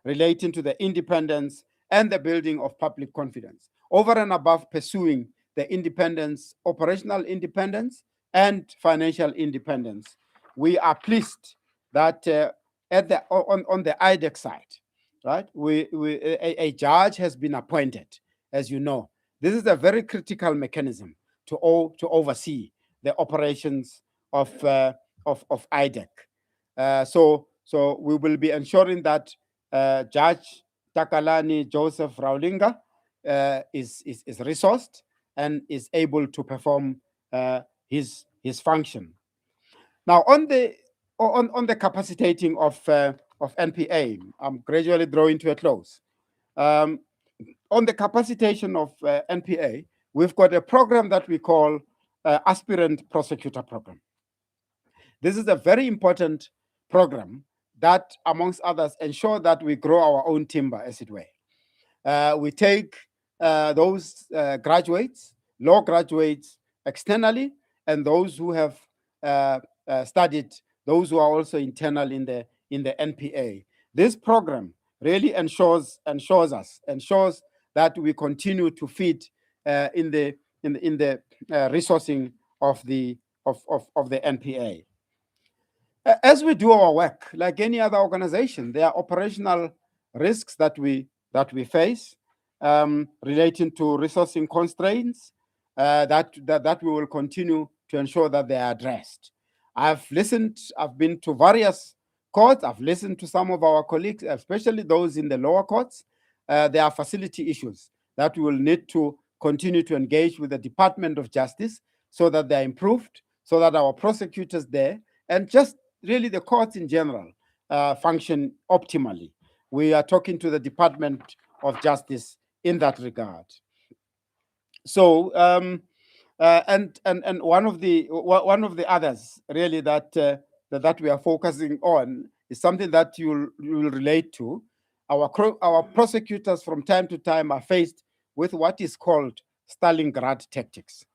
relating to the independence and the building of public confidence, over and above pursuing the independence, operational independence, and financial independence. We are pleased that on the IDEC side, right, a judge has been appointed. As you know, this is a very critical mechanism to oversee the operations of IDEC. So we will be ensuring that Judge Takalani Joseph Raulinga is resourced and is able to perform his function. Now, on the capacitating of NPA, I'm gradually drawing to a close. On the capacitation of NPA, we've got a program that we call Aspirant Prosecutor Program. This is a very important program that, amongst others, ensure that we grow our own timber, as it were. We take those graduates, law graduates externally, and those who have studied, those who are also internal in the NPA. This program really ensures that we continue to feed in the resourcing of the NPA. As we do our work, like any other organization, there are operational risks that we face relating to resourcing constraints that we will continue to ensure that they are addressed. I've been to various courts. I've listened to some of our colleagues, especially those in the lower courts. There are facility issues that we will need to continue to engage with the Department of Justice so that they're improved, so that our prosecutors there, and just really the courts in general, function optimally. We are talking to the Department of Justice in that regard. So, and one of the others really that we are focusing on is something that you will relate to. Our prosecutors from time to time are faced with what is called Stalingrad tactics.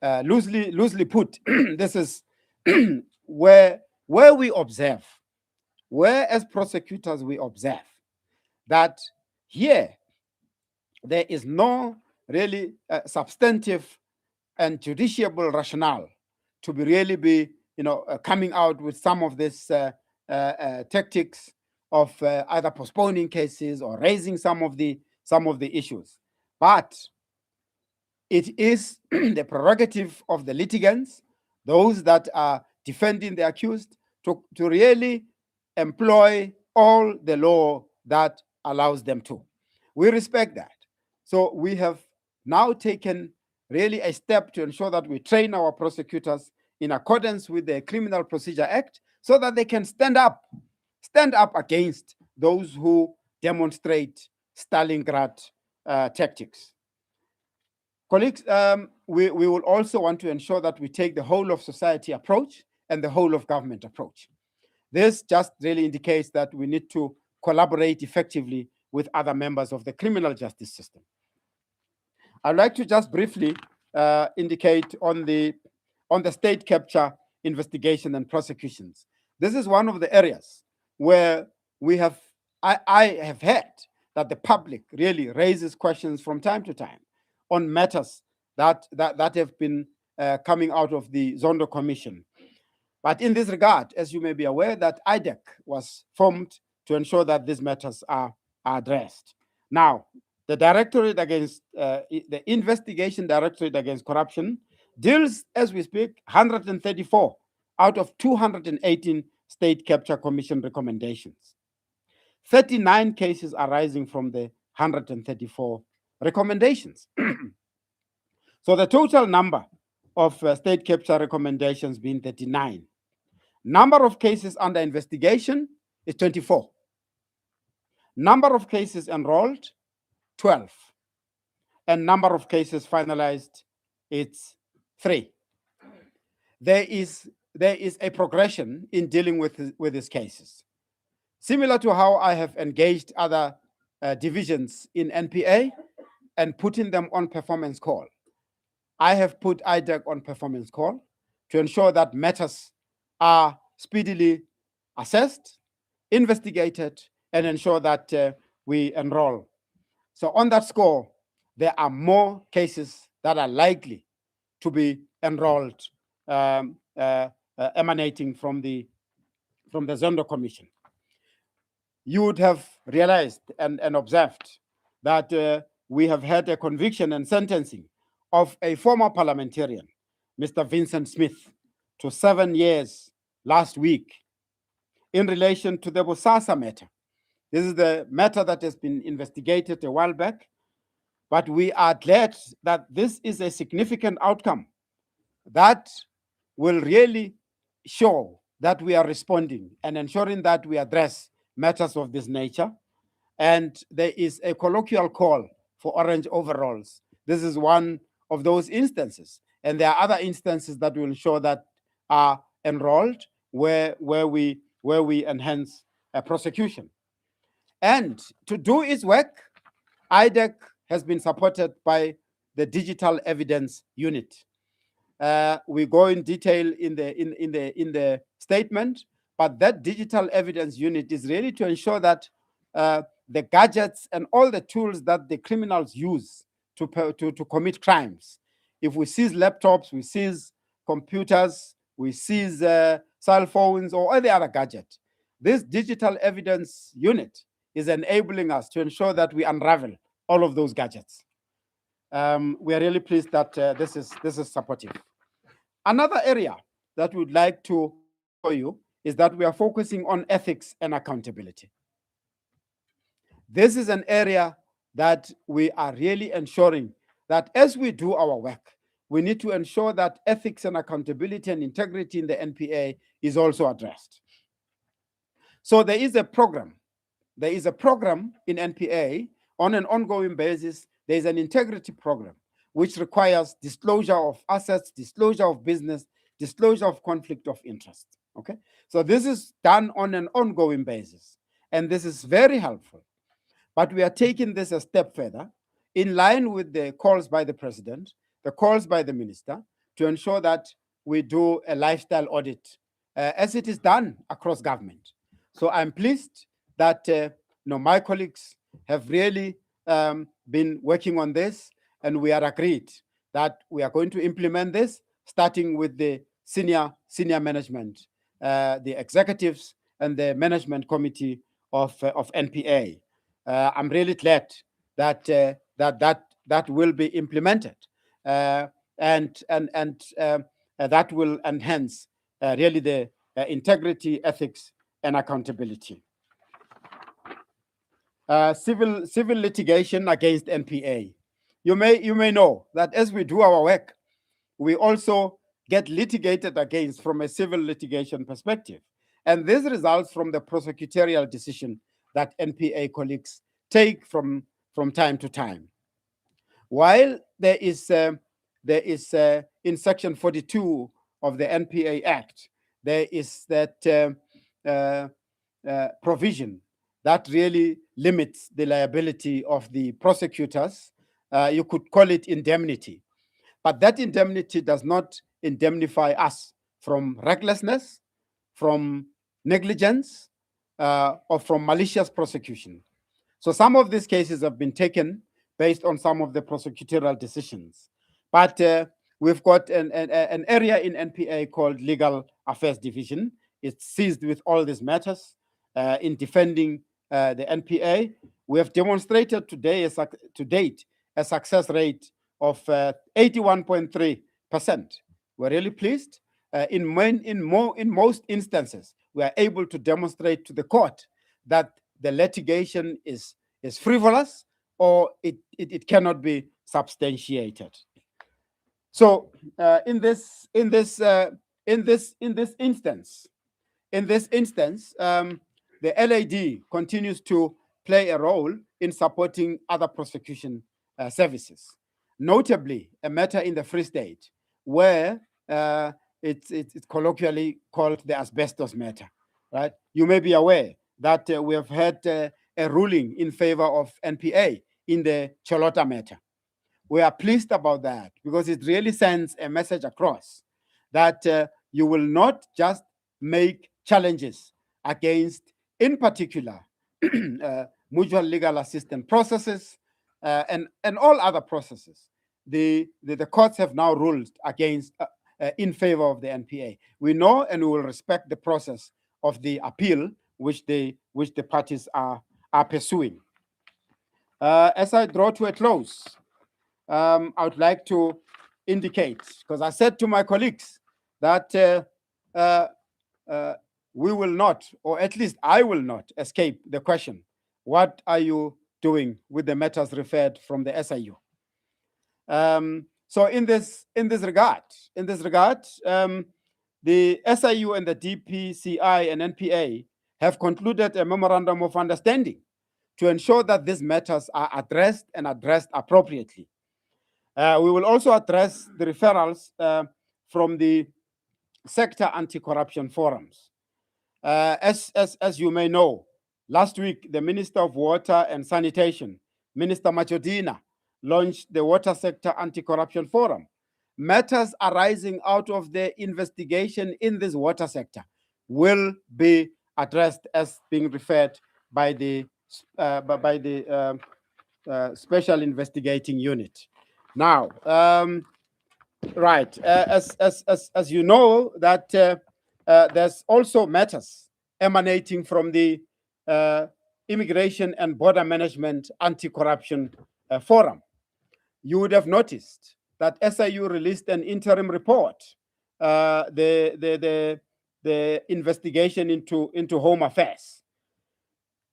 Loosely put, this is where we observe, where as prosecutors we observe that here there is no really substantive and judiciable rationale to be coming out with some of these tactics of either postponing cases or raising some of the issues. But it is the prerogative of the litigants, those that are defending the accused, to really employ all the law that allows them to. We respect that. So we have now taken really a step to ensure that we train our prosecutors in accordance with the Criminal Procedure Act so that they can stand up against those who demonstrate Stalingrad tactics. Colleagues, we will also want to ensure that we take the whole of society approach and the whole of government approach. This just really indicates that we need to collaborate effectively with other members of the criminal justice system. I'd like to just briefly indicate on the state capture investigation and prosecutions. This is one of the areas where I have heard that the public really raises questions from time to time on matters that have been coming out of the Zondo Commission. But in this regard, as you may be aware, that IDEC was formed to ensure that these matters are addressed. Now, the Directorate against the Investigation Directorate Against Corruption deals, as we speak, 134 out of 218 State Capture Commission recommendations. 39 cases arising from the 134 recommendations. So the total number of state capture recommendations being 39. Number of cases under investigation is 24. Number of cases enrolled, 12. And number of cases finalized, it's 3. There is a progression in dealing with these cases. Similar to how I have engaged other divisions in NPA and putting them on performance call, I have put IDEC on performance call to ensure that matters are speedily assessed, investigated, and ensure that we enroll. So on that score, there are more cases that are likely to be enrolled emanating from the Zondo Commission. You would have realized and observed that we have had a conviction and sentencing of a former parliamentarian, Mr. Vincent Smith, to 7 years last week in relation to the Bosasa matter. This is the matter that has been investigated a while back, but we are glad that this is a significant outcome that will really show that we are responding and ensuring that we address matters of this nature. And there is a colloquial call for orange overalls. This is one of those instances. And there are other instances that will ensure that are enrolled where we enhance prosecution. And to do its work, IDEC has been supported by the Digital Evidence Unit. We go in detail in the statement, but that Digital Evidence Unit is really to ensure that the gadgets and all the tools that the criminals use to commit crimes. If we seize laptops, we seize computers, we seize cell phones or any other gadget, this Digital Evidence Unit is enabling us to ensure that we unravel all of those gadgets. We are really pleased that this is supportive. Another area that we'd like to show you is that we are focusing on ethics and accountability. This is an area that we are really ensuring that as we do our work, we need to ensure that ethics and accountability and integrity in the NPA is also addressed. So there is a program. There is a program in NPA on an ongoing basis. There is an integrity program which requires disclosure of assets, disclosure of business, disclosure of conflict of interest. Okay, so this is done on an ongoing basis, and this is very helpful. But we are taking this a step further in line with the calls by the president, the calls by the minister, to ensure that we do a lifestyle audit as it is done across government. So I'm pleased that my colleagues have really been working on this, and we are agreed that we are going to implement this, starting with the senior management, the executives, and the management committee of NPA. I'm really glad that that will be implemented, and that will enhance really the integrity, ethics, and accountability. Civil litigation against NPA. You may know that as we do our work, we also get litigated against from a civil litigation perspective. And this results from the prosecutorial decision that NPA colleagues take from time to time. While there is in Section 42 of the NPA Act, there is that provision that really limits the liability of the prosecutors. You could call it indemnity. But that indemnity does not indemnify us from recklessness, from negligence, or from malicious prosecution. So some of these cases have been taken based on some of the prosecutorial decisions. But we've got an area in NPA called Legal Affairs Division. It's seized with all these matters in defending the NPA. We have demonstrated to date a success rate of 81.3%. We're really pleased. In most instances, we are able to demonstrate to the court that the litigation is frivolous or it cannot be substantiated. So in this instance, the LAD continues to play a role in supporting other prosecution services, notably a matter in the Free State where it's colloquially called the asbestos matter. Right? You may be aware that we have had a ruling in favor of NPA in the Cholota matter. We are pleased about that because it really sends a message across that you will not just make challenges against, in particular, mutual legal assistance processes and all other processes. The courts have now ruled against in favor of the NPA. We know and we will respect the process of the appeal which the parties are pursuing. As I draw to a close, I would like to indicate, because I said to my colleagues that we will not, or at least I will not, escape the question, what are you doing with the matters referred from the SIU? So in this regard, the SIU and the DPCI and NPA have concluded a memorandum of understanding to ensure that these matters are addressed and addressed appropriately. We will also address the referrals from the sector anti-corruption forums. As you may know, last week, the Minister of Water and Sanitation, Minister Machodina, launched the Water Sector Anti-Corruption Forum. Matters arising out of the investigation in this water sector will be addressed as being referred by the Special Investigating Unit. Now, right, as you know, that there's also matters emanating from the Immigration and Border Management Anti-Corruption Forum. You would have noticed that SIU released an interim report, the investigation into home affairs.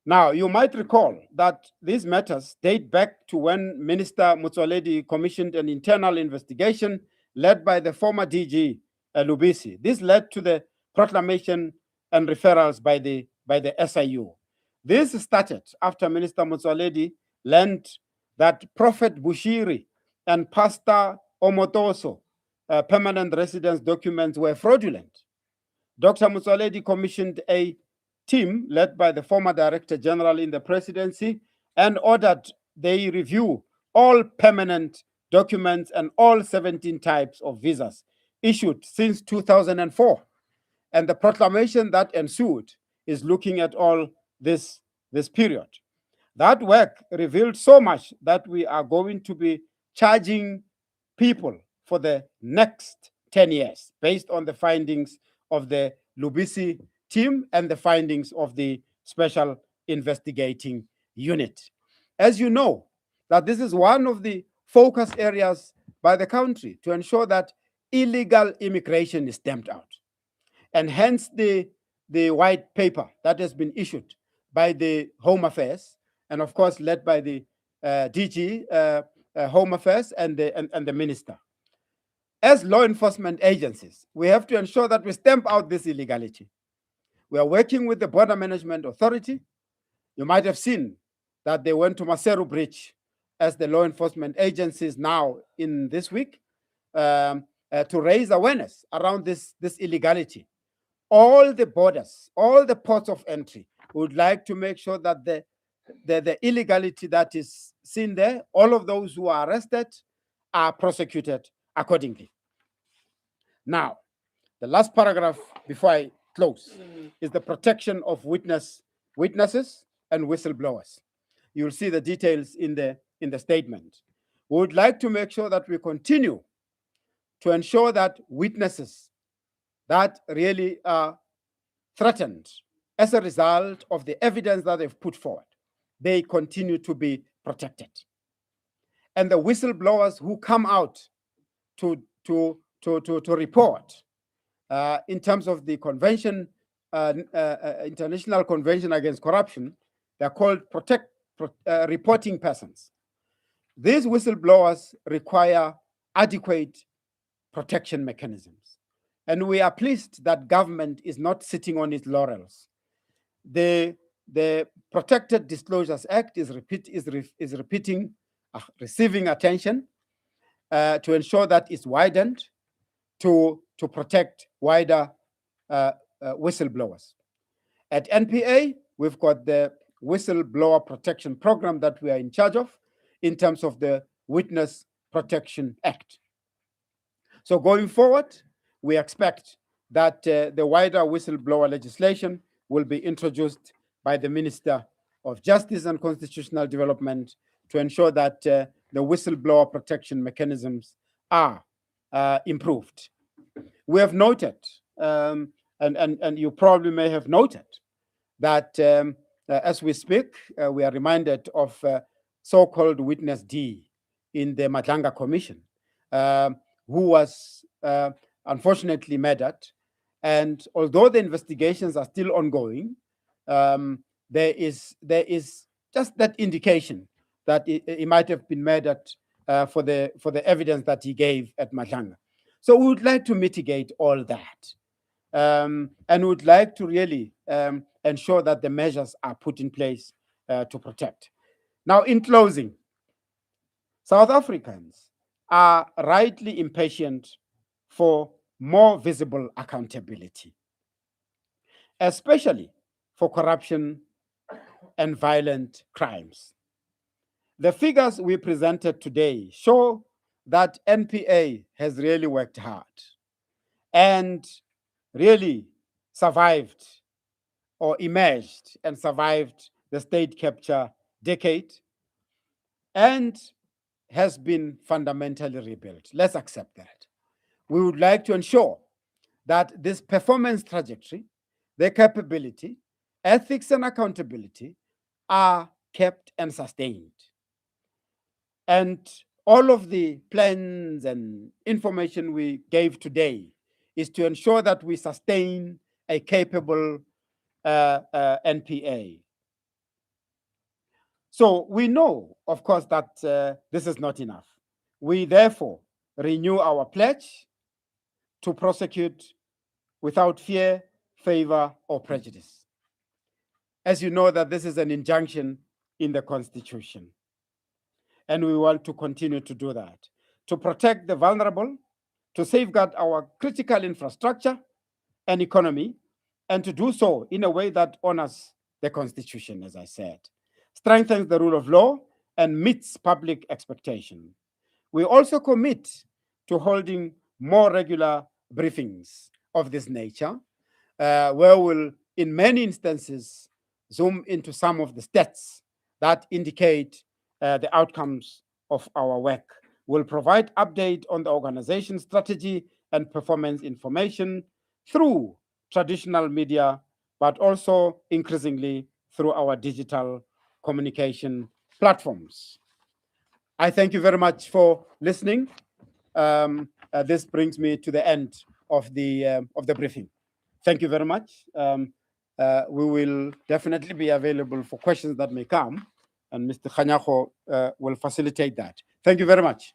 Now, you might recall that these matters date back to when Minister Motsoaledi commissioned an internal investigation led by the former DG Lubisi. This led to the proclamation and referrals by the SIU. This started after Minister Motsoaledi learned that Prophet Bushiri and Pastor Omotoso permanent residence documents were fraudulent. Dr. Motsoaledi commissioned a team led by the former Director General in the presidency and ordered they review all permanent documents and all 17 types of visas issued since 2004. And the proclamation that ensued is looking at all this period. That work revealed so much that we are going to be charging people for the next 10 years based on the findings of the Lubisi team and the findings of the Special Investigating Unit. As you know, that this is one of the focus areas by the country to ensure that illegal immigration is stamped out. And hence the white paper that has been issued by the Home Affairs, and of course led by the DG Home Affairs and the minister. As law enforcement agencies, we have to ensure that we stamp out this illegality. We are working with the Border Management Authority. You might have seen that they went to Maseru Bridge as the law enforcement agencies now in this week to raise awareness around this illegality. All the borders, all the ports of entry, would like to make sure that the illegality that is seen there, all of those who are arrested are prosecuted accordingly. Now, the last paragraph before I close is the protection of witnesses and whistleblowers. You'll see the details in the statement. We would like to make sure that we continue to ensure that witnesses that really are threatened as a result of the evidence that they've put forward, they continue to be protected. And the whistleblowers who come out to report in terms of the convention, International Convention Against Corruption, they're called reporting persons. These whistleblowers require adequate protection mechanisms. And we are pleased that government is not sitting on its laurels. The Protected Disclosures Act is receiving attention to ensure that it's widened to protect wider whistleblowers. At NPA, we've got the Whistleblower Protection Program that we are in charge of in terms of the Witness Protection Act. So going forward, we expect that the wider whistleblower legislation will be introduced by the Minister of Justice and Constitutional Development to ensure that the whistleblower protection mechanisms are improved. We have noted, and you probably may have noted, that as we speak, we are reminded of so-called Witness D in the Madlanga Commission, who was unfortunately murdered. And although the investigations are still ongoing, there is just that indication that he might have been murdered for the evidence that he gave at Madlanga. So we would like to mitigate all that, and would like to really ensure that the measures are put in place to protect. Now, in closing, South Africans are rightly impatient for more visible accountability, especially for corruption and violent crimes. The figures we presented today show that NPA has really worked hard and really survived or emerged and survived the state capture decade and has been fundamentally rebuilt. Let's accept that. We would like to ensure that this performance trajectory, their capability, ethics, and accountability are kept and sustained. And all of the plans and information we gave today is to ensure that we sustain a capable NPA. So we know, of course, that this is not enough. We therefore renew our pledge to prosecute without fear, favor, or prejudice. As you know, that this is an injunction in the Constitution. And we want to continue to do that, to protect the vulnerable, to safeguard our critical infrastructure, and economy, and to do so in a way that honors the Constitution, as I said, strengthens the rule of law, and meets public expectation. We also commit to holding more regular briefings of this nature, where we'll, in many instances, zoom into some of the stats that indicate the outcomes of our work. We'll provide update on the organization strategy and performance information through traditional media, but also increasingly through our digital communication platforms. I thank you very much for listening. This brings me to the end of the briefing. Thank you very much. We will definitely be available for questions that may come, and Mr. Khanyago will facilitate that. Thank you very much.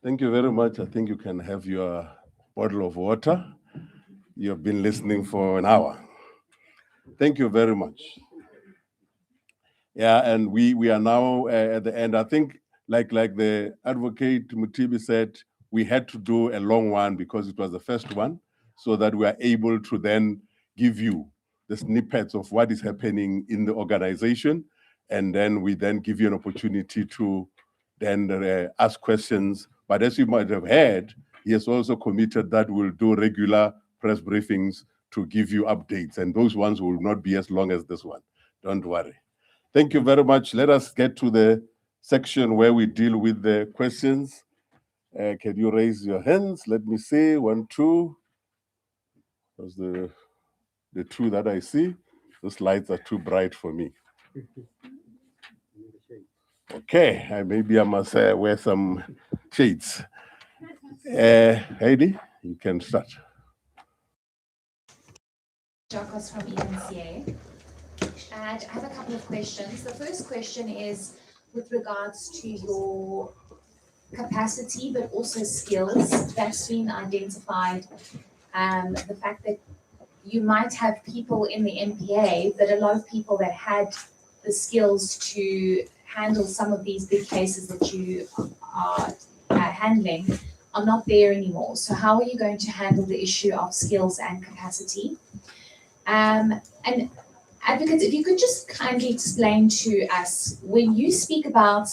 Thank you very much. I think you can have your bottle of water. You've been listening for an hour. Thank you very much. Yeah, and we are now at the end. I think, like the advocate Mothibi said, we had to do a long one because it was the first one, so that we are able to then give you the snippets of what is happening in the organization, and then we then give you an opportunity to then ask questions. But as you might have heard, he has also committed that we'll do regular press briefings to give you updates, and those ones will not be as long as this one. Don't worry. Thank you very much. Let us get to the section where we deal with the questions. Can you raise your hands? Let me see. 1, 2. Those the two that I see. Those lights are too bright for me. Okay, maybe I must wear some shades. Heidi, you can start. Jacques from NPA. And I have a couple of questions. The first question is with regards to your capacity, but also skills that's been identified. The fact that you might have people in the NPA, but a lot of people that had the skills to handle some of these big cases that you are handling are not there anymore. So how are you going to handle the issue of skills and capacity? And advocates, if you could just kindly explain to us, when you speak about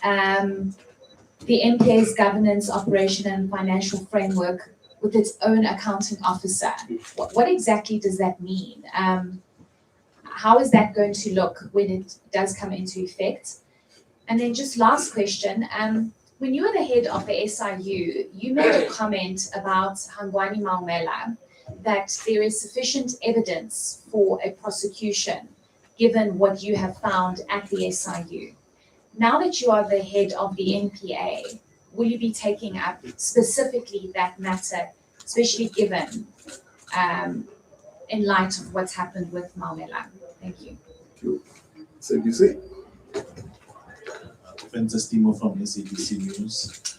the NPA's governance, operation, and financial framework with its own accounting officer, what exactly does that mean? How is that going to look when it does come into effect? And then just last question, when you were the head of the SIU, you made a comment about Hangwani Maumela, that there is sufficient evidence for a prosecution given what you have found at the SIU. Now that you are the head of the NPA, will you be taking up specifically that matter, especially given in light of what's happened with Maumela? Thank you. Thank you. SABC. Francis Timo from SABC News.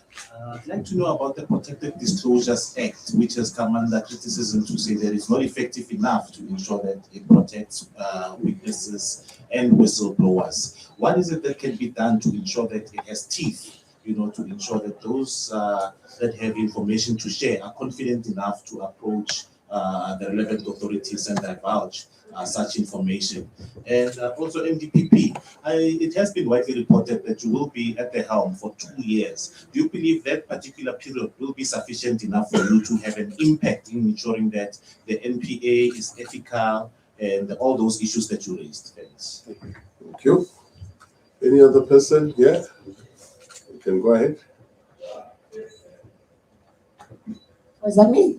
I'd like to know about the Protected Disclosures Act, which has come under criticism to say that it's not effective enough to ensure that it protects witnesses and whistleblowers. What is it that can be done to ensure that it has teeth, to ensure that those that have information to share are confident enough to approach the relevant authorities and divulge such information? And also NDPP, it has been widely reported that you will be at the helm for 2 years. Do you believe that particular period will be sufficient enough for you to have an impact in ensuring that the NPA is ethical and all those issues that you raised? Thanks. Thank you. Any other person here? You can go ahead. Was that me?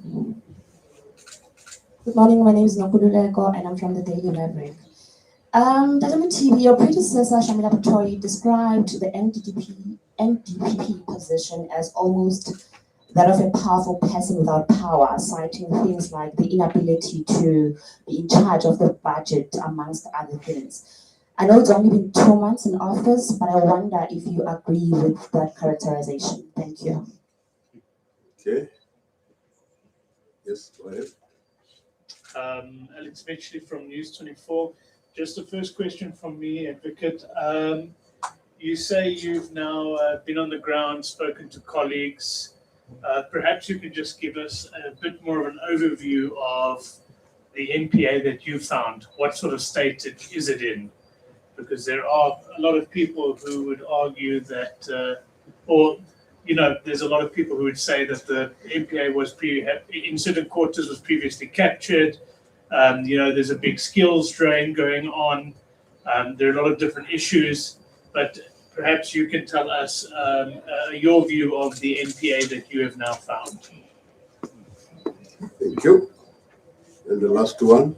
Good morning, my name is Nokuduleko and I'm from the Daily Maverick. Dr. Mothibi, your predecessor, Shamila Patori, described the NDPP position as almost that of a powerful person without power, citing things like the inability to be in charge of the budget, amongst other things. I know it's only been 2 months in office, but I wonder if you agree with that characterization. Thank you. Okay. Yes, go ahead. Alex Vetchley from News 24. Just the first question from me, Advocate. You say you've now been on the ground, spoken to colleagues. Perhaps you could just give us a bit more of an overview of the NPA that you found. What sort of state is it in? Because there are a lot of people who would argue that, there's a lot of people who would say that the NPA was in certain quarters was previously captured. There's a big skills drain going on. There are a lot of different issues, but perhaps you can tell us your view of the NPA that you have now found. Thank you. And the last one.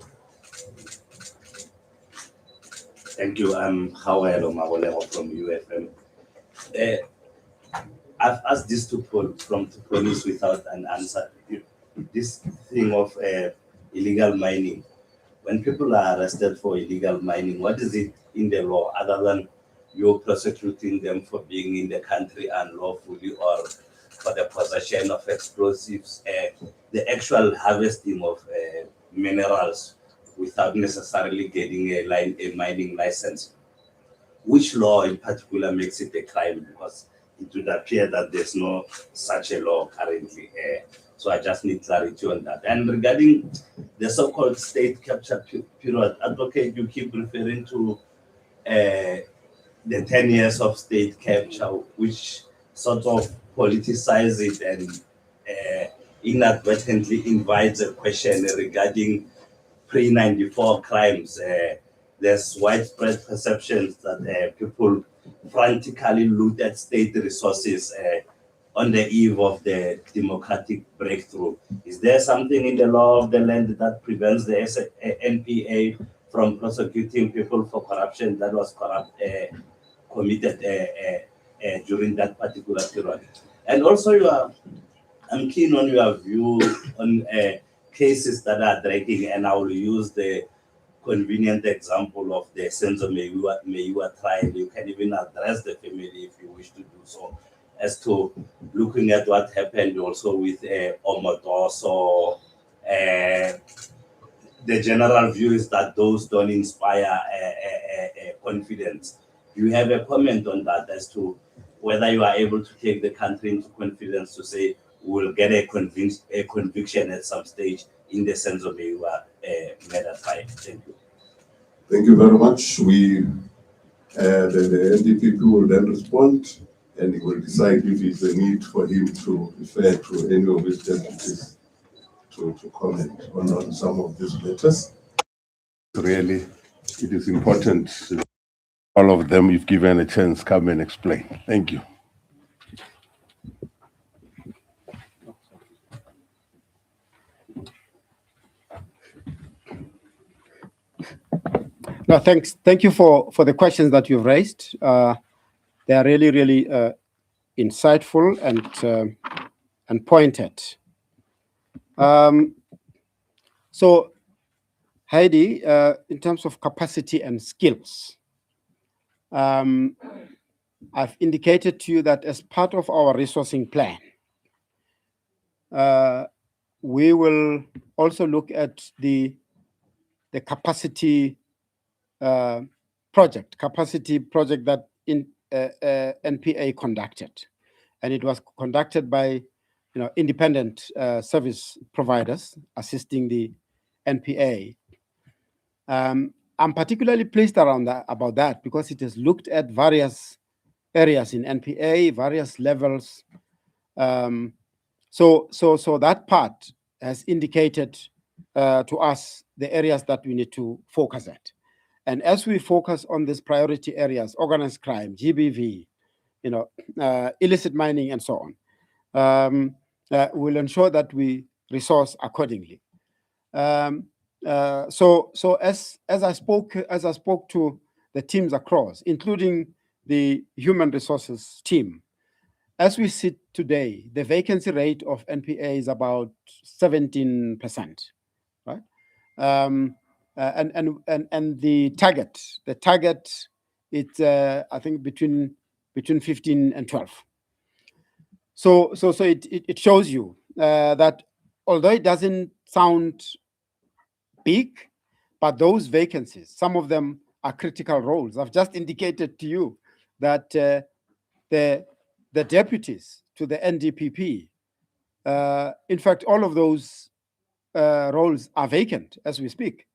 Thank you. I'm Hawelo Mawolego from UFM. I've asked this to police without an answer. This thing of illegal mining. When people are arrested for illegal mining, what is it in the law other than you're prosecuting them for being in the country unlawfully or for the possession of explosives, the actual harvesting of minerals without necessarily getting a mining license? Which law in particular makes it a crime? Because it would appear that there's no such a law currently. So I just need clarity on that. And regarding the so-called state capture period, advocate, you keep referring to the 10 years of state capture, which sort of politicize it and inadvertently invites a question regarding pre-94 crimes. There's widespread perceptions that people frantically looted state resources on the eve of the democratic breakthrough. Is there something in the law of the land that prevents the NPA from prosecuting people for corruption that was committed during that particular period? And also, I'm keen on your view on cases that are dragging, and I will use the convenient example of the Senzo Meyiwa trial. You can even address the family if you wish to do so, as to looking at what happened also with Omotoso. The general view is that those don't inspire confidence. Do you have a comment on that as to whether you are able to take the country into confidence to say we'll get a conviction at some stage in the sense of Meyiwa murder trial? Thank you. Thank you very much. The NDPP will then respond, and he will decide if there's a need for him to refer to any of his deputies to comment on some of these matters. Really, it is important. All of them, if given a chance, come and explain. Thank you. No, thanks. Thank you for the questions that you've raised. They are really, really insightful and pointed. So, Heidi, in terms of capacity and skills, I've indicated to you that as part of our resourcing plan, we will also look at the capacity project that NPA conducted, and it was conducted by independent service providers assisting the NPA. I'm particularly pleased about that because it has looked at various areas in NPA, various levels. So that part has indicated to us the areas that we need to focus at. And as we focus on these priority areas, organized crime, GBV, illicit mining, and so on, we'll ensure that we resource accordingly. So as I spoke to the teams across, including the human resources team, as we sit today, the vacancy rate of NPA is about 17%, right? And the target, it's I think between 15 and 12. So it shows you that although it doesn't sound big, but those vacancies, some of them are critical roles. I've just indicated to you that the deputies to the NDPP, in fact, all of those roles are vacant as we speak.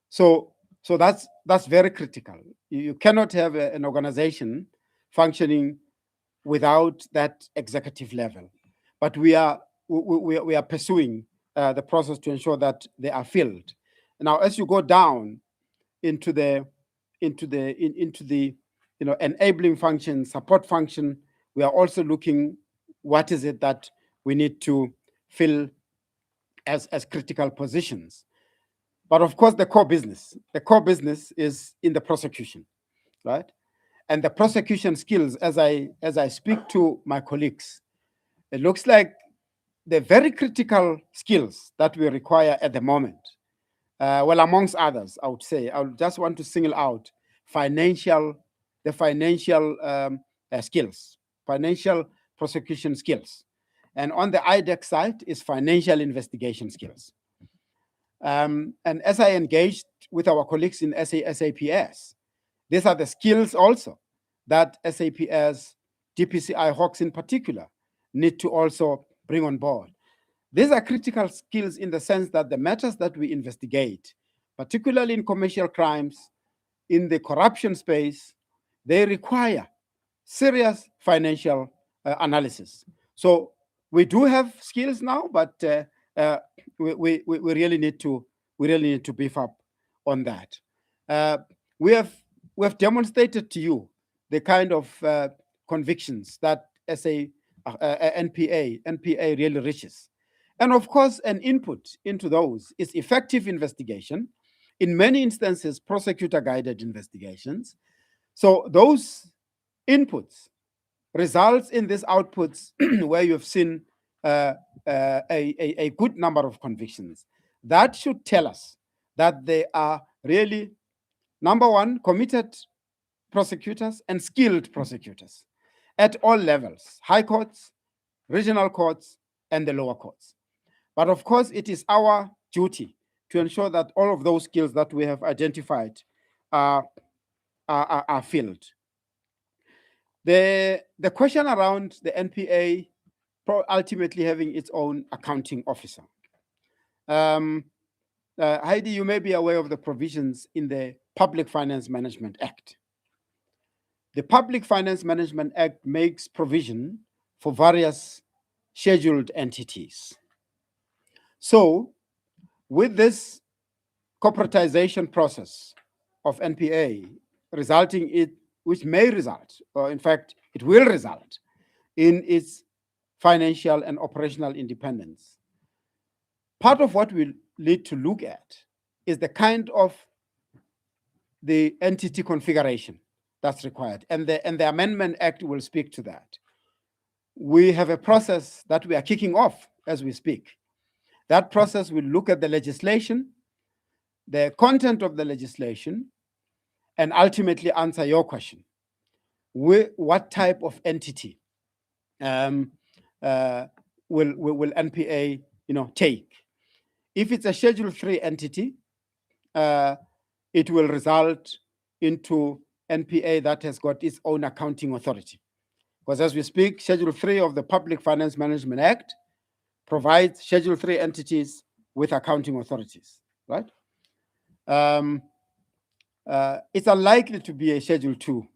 So that's very critical. You cannot have an organization functioning without that executive level. But we are pursuing the process to ensure that they are filled. Now, as you go down into the enabling function, support function, we are also looking what is it that we need to fill as critical positions. But of course, the core business is in the prosecution, right? And the prosecution skills, as I speak to my colleagues, it looks like the very critical skills that we require at the moment. Well, amongst others, I would say, I would just want to single out the financial skills, financial prosecution skills. And on the IDEC side is financial investigation skills. And as I engaged with our colleagues in SAPS, these are the skills also that SAPS, DPCI Hawks in particular, need to also bring on board. These are critical skills in the sense that the matters that we investigate, particularly in commercial crimes, in the corruption space, they require serious financial analysis. So we do have skills now, but we really need to beef up on that. We have demonstrated to you the kind of convictions that NPA really reaches. And of course, an input into those is effective investigation, in many instances, prosecutor-guided investigations. So those inputs results in these outputs where you've seen a good number of convictions. That should tell us that they are really, number one, committed prosecutors and skilled prosecutors at all levels, high courts, regional courts, and the lower courts. But of course, it is our duty to ensure that all of those skills that we have identified are filled. The question around the NPA ultimately having its own accounting officer. Heidi, you may be aware of the provisions in the Public Finance Management Act. The Public Finance Management Act makes provision for various scheduled entities. So, with this corporatization process of NPA which may result, or in fact, it will result in its financial and operational independence. Part of what we need to look at is the kind of the entity configuration that's required, and the Amendment Act will speak to that. We have a process that we are kicking off as we speak. That process will look at the legislation, the content of the legislation, and ultimately answer your question. What type of entity will NPA take? If it's a Schedule 3 entity, it will result into NPA that has got its own accounting authority. Because as we speak, Schedule 3 of the Public Finance Management Act provides Schedule 3 entities with accounting authorities, right? It's unlikely to be a Schedule 2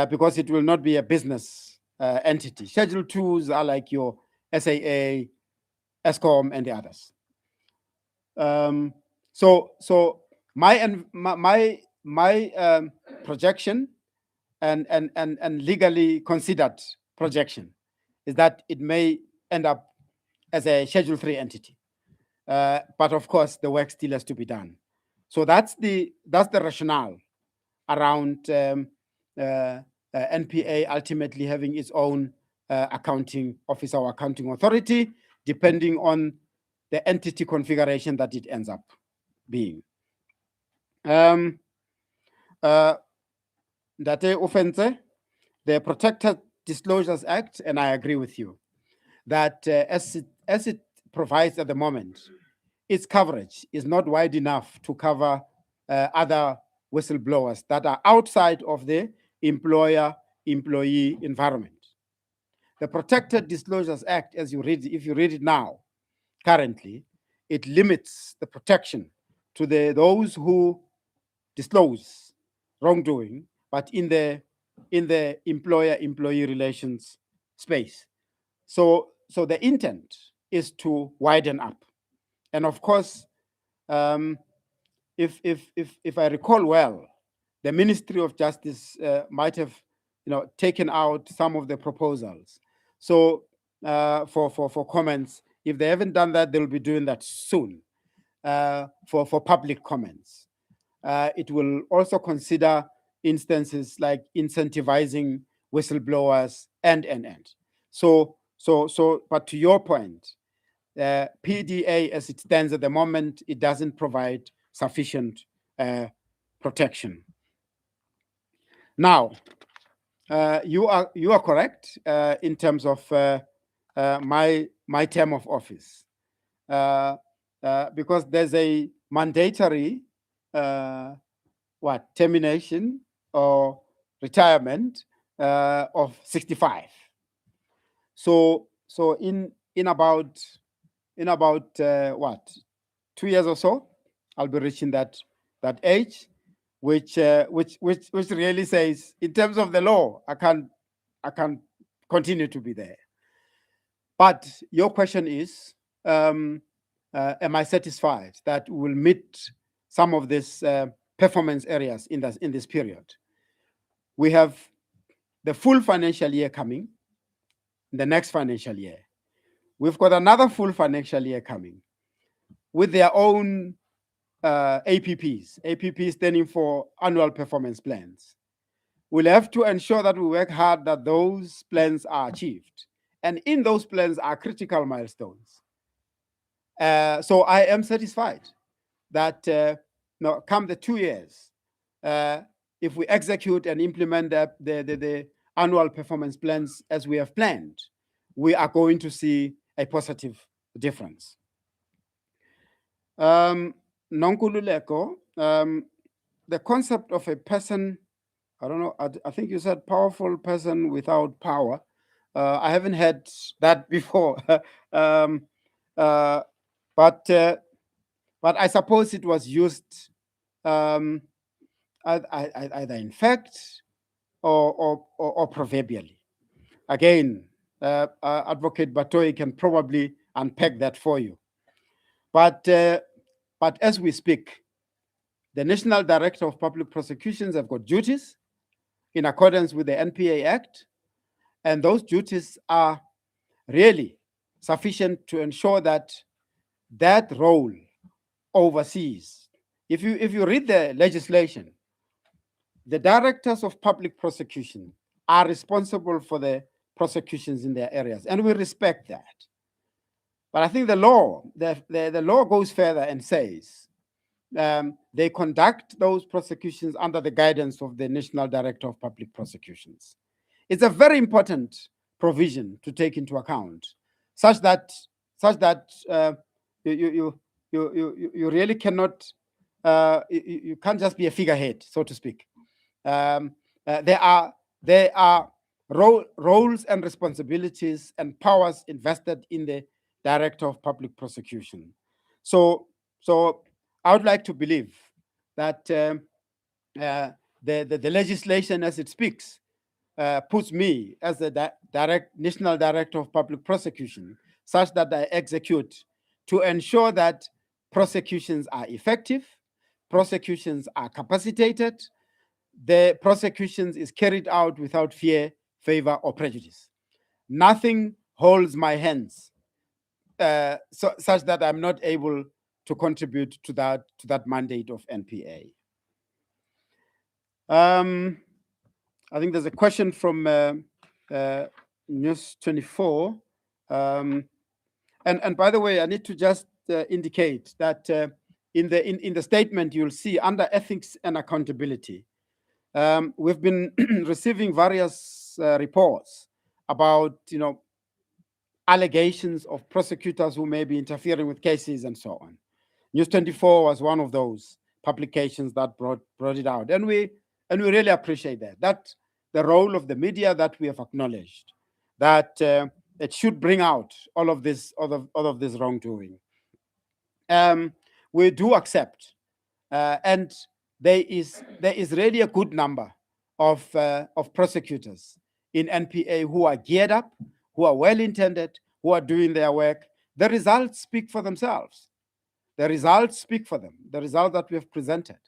because it will not be a business entity. Schedule 2s are like your SAA, ESCOM, and the others. So my projection and legally considered projection is that it may end up as a Schedule 3 entity. But of course, the work still has to be done. So that's the rationale around NPA ultimately having its own accounting office or accounting authority, depending on the entity configuration that it ends up being. Date offense, the Protected Disclosures Act, and I agree with you that as it provides at the moment, its coverage is not wide enough to cover other whistleblowers that are outside of the employer-employee environment. The Protected Disclosures Act, as you read, if you read it now, currently, it limits the protection to those who disclose wrongdoing, but in the employer-employee relations space. So the intent is to widen up, and of course, if I recall well, the Ministry of Justice might have, taken out some of the proposals. So for comments, if they haven't done that, they'll be doing that soon for public comments. It will also consider instances like incentivizing whistleblowers and. So, but to your point, PDA as it stands at the moment, it doesn't provide sufficient protection. Now, you are correct in terms of my term of office, because there's a mandatory termination or retirement of 65. So in about 2 years or so, I'll be reaching that age, which really says, in terms of the law, I can't continue to be there. But your question is, am I satisfied that we will meet some of these performance areas in this period? We have the full financial year coming, the next financial year. We've got another full financial year coming with their own APPs. APP standing for annual performance plans. We'll have to ensure that we work hard that those plans are achieved. And in those plans are critical milestones. So I am satisfied that come the 2 years, if we execute and implement the annual performance plans as we have planned, we are going to see a positive difference. Nonkululeko, the concept of a person, I don't know, I think you said powerful person without power. I haven't heard that before. But I suppose it was used either in fact or proverbially. Again, Advocate Batoyi can probably unpack that for you. But as we speak, the National Director of Public Prosecutions have got duties in accordance with the NPA Act, and those duties are really sufficient to ensure that that role oversees. If you read the legislation, the directors of public prosecution are responsible for the prosecutions in their areas, and we respect that. But I think the law goes further and says they conduct those prosecutions under the guidance of the National Director of Public Prosecutions. It's a very important provision to take into account, such that you really cannot, you can't just be a figurehead, so to speak. There are roles and responsibilities and powers invested in the Director of Public Prosecution. So I would like to believe that the legislation as it speaks puts me as the National Director of Public Prosecution such that I execute to ensure that prosecutions are effective, prosecutions are capacitated, the prosecutions is carried out without fear, favor, or prejudice. Nothing holds my hands such that I'm not able to contribute to that mandate of NPA. I think there's a question from News 24. And by the way, I need to just indicate that in the statement you'll see under ethics and accountability, we've been receiving various reports about allegations of prosecutors who may be interfering with cases and so on. News 24 was one of those publications that brought it out, and we really appreciate that. the role of the media that we have acknowledged, that it should bring out all of this wrongdoing. We do accept, and there is really a good number of prosecutors in NPA who are geared up, who are well-intended, who are doing their work. The results speak for themselves. The results speak for them, the result that we have presented.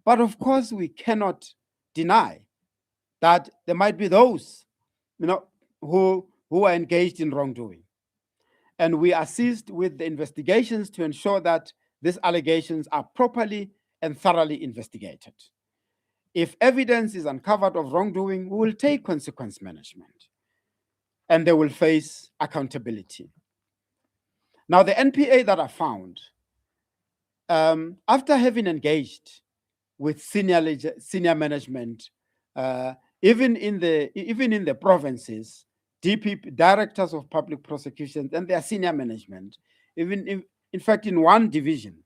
But of course, we cannot deny that there might be those, who are engaged in wrongdoing. And we assist with the investigations to ensure that these allegations are properly and thoroughly investigated. If evidence is uncovered of wrongdoing, we will take consequence management, and they will face accountability. Now, the NPA that I found, after having engaged with senior management, even in the provinces, DPP, directors of public prosecutions, and their senior management, in fact, in one division,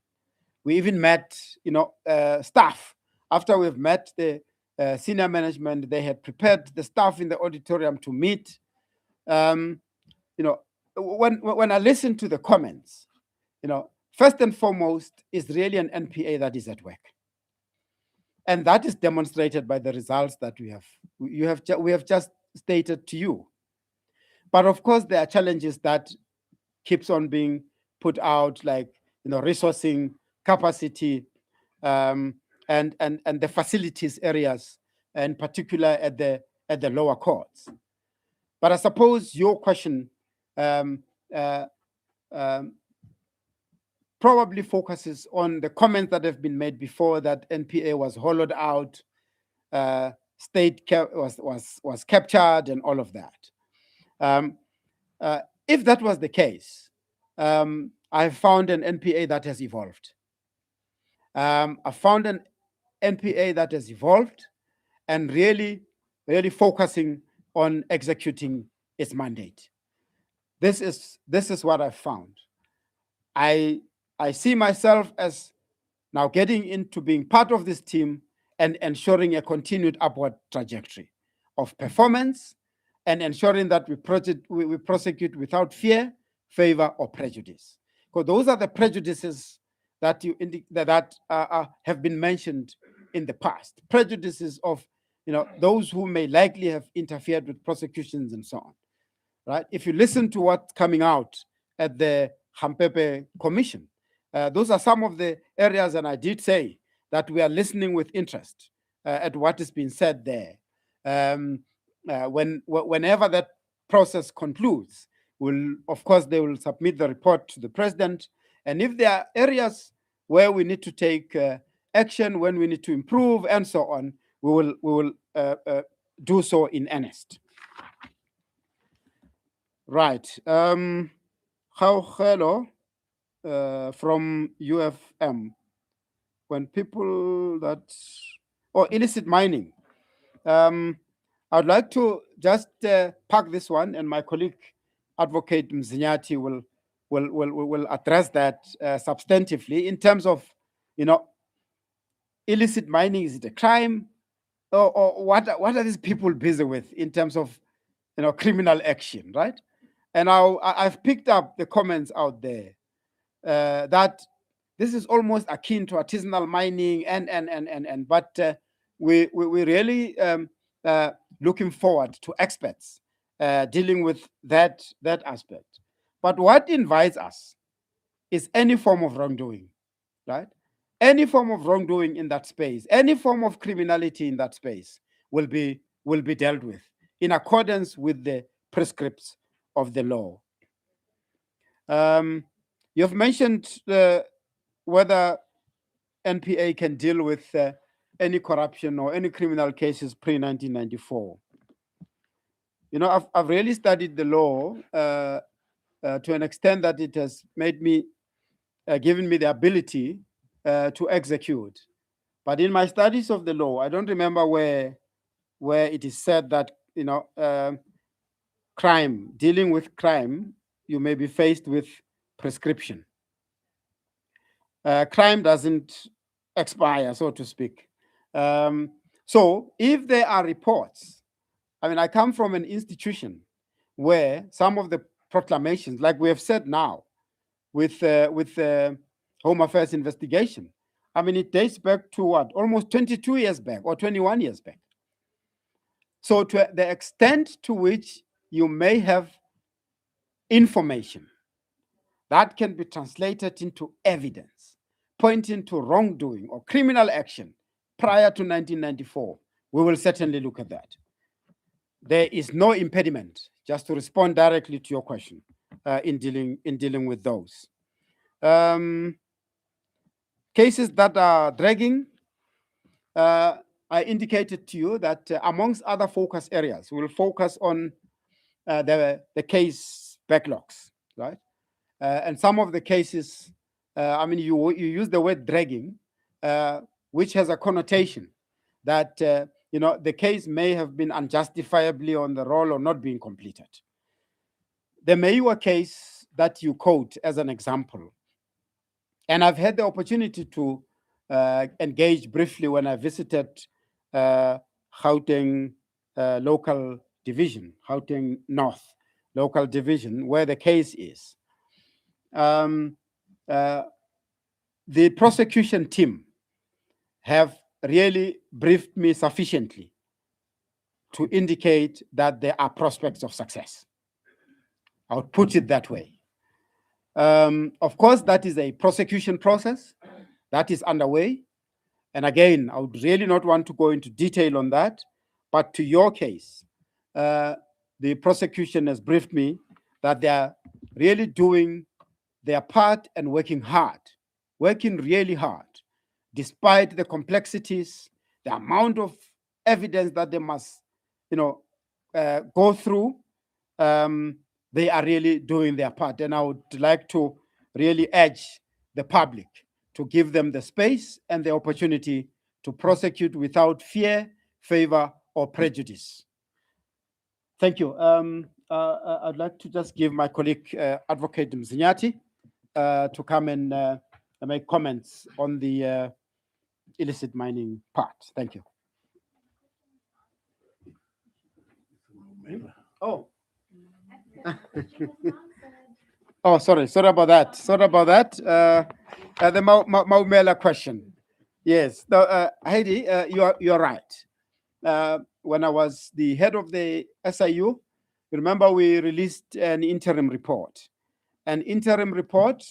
we even met, staff. After we've met the senior management, they had prepared the staff in the auditorium to meet. When I listen to the comments, first and foremost is really an NPA that is at work. And that is demonstrated by the results that we have just stated to you. But of course, there are challenges that keeps on being put out, like resourcing, capacity, and the facilities areas, in particular at the lower courts. But I suppose your question probably focuses on the comments that have been made before, that NPA was hollowed out, state was captured, and all of that. If that was the case, I found an NPA that has evolved. I found an NPA that has evolved and really focusing on executing its mandate. This is what I found. I see myself as now getting into being part of this team and ensuring a continued upward trajectory of performance, and ensuring that we prosecute without fear, favor, or prejudice. Because those are the prejudices that have been mentioned in the past. Prejudices of those who may likely have interfered with prosecutions and so on. Right? If you listen to what's coming out at the Hampepe Commission, those are some of the areas, and I did say that we are listening with interest at what is being said there. Whenever that process concludes, of course, they will submit the report to the president. And if there are areas where we need to take action, when we need to improve, and so on, we will do so in earnest. Right. Hello from UFM. When people illicit mining. I'd like to just park this one, and my colleague, Advocate Mzinyati, will address that substantively in terms of, illicit mining. Is it a crime, or what are these people busy with in terms of, criminal action, right? And I've picked up the comments out there that this is almost akin to artisanal mining, but we really looking forward to experts dealing with that aspect. But what invites us is any form of wrongdoing, right? Any form of wrongdoing in that space, any form of criminality in that space will be dealt with in accordance with the prescripts of the law. You've mentioned whether NPA can deal with any corruption or any criminal cases pre-1994. I've really studied the law to an extent that it has made me, given me the ability to execute. But in my studies of the law, I don't remember where it is said that, dealing with crime, you may be faced with prescription. Crime doesn't expire, so to speak. So if there are reports I mean, I come from an institution where some of the proclamations, like we have said now, with Home Affairs investigation, I mean, it dates back to what, almost 22 years back or 21 years back. So to the extent to which you may have information that can be translated into evidence pointing to wrongdoing or criminal action prior to 1994, we will certainly look at that. There is no impediment, just to respond directly to your question, in dealing with those. Cases that are dragging, I indicated to you that amongst other focus areas, we'll focus on the case backlogs, right? And some of the cases, I mean, you use the word dragging, which has a connotation that, you know, the case may have been unjustifiably on the roll or not being completed. The Meiwa case that you quote as an example, and I've had the opportunity to engage briefly when I visited Gauteng local division, Gauteng North local division, where the case is. The prosecution team have really briefed me sufficiently to indicate that there are prospects of success. I would put it that way. Of course, that is a prosecution process that is underway. And again, I would really not want to go into detail on that. But to your case, the prosecution has briefed me that they are really doing their part and working hard, working really hard, despite the complexities, the amount of evidence that they must, you know, go through. They are really doing their part. And I would like to really urge the public to give them the space and the opportunity to prosecute without fear, favor, or prejudice. Thank you. I'd like to just give my colleague, Advocate Mzinyati, to come and make comments on the illicit mining part. Thank you. Oh. Oh, sorry about that. The Maumela question. Yes, Heidi, you're right. When I was the head of the SIU, remember we released an interim report. An interim report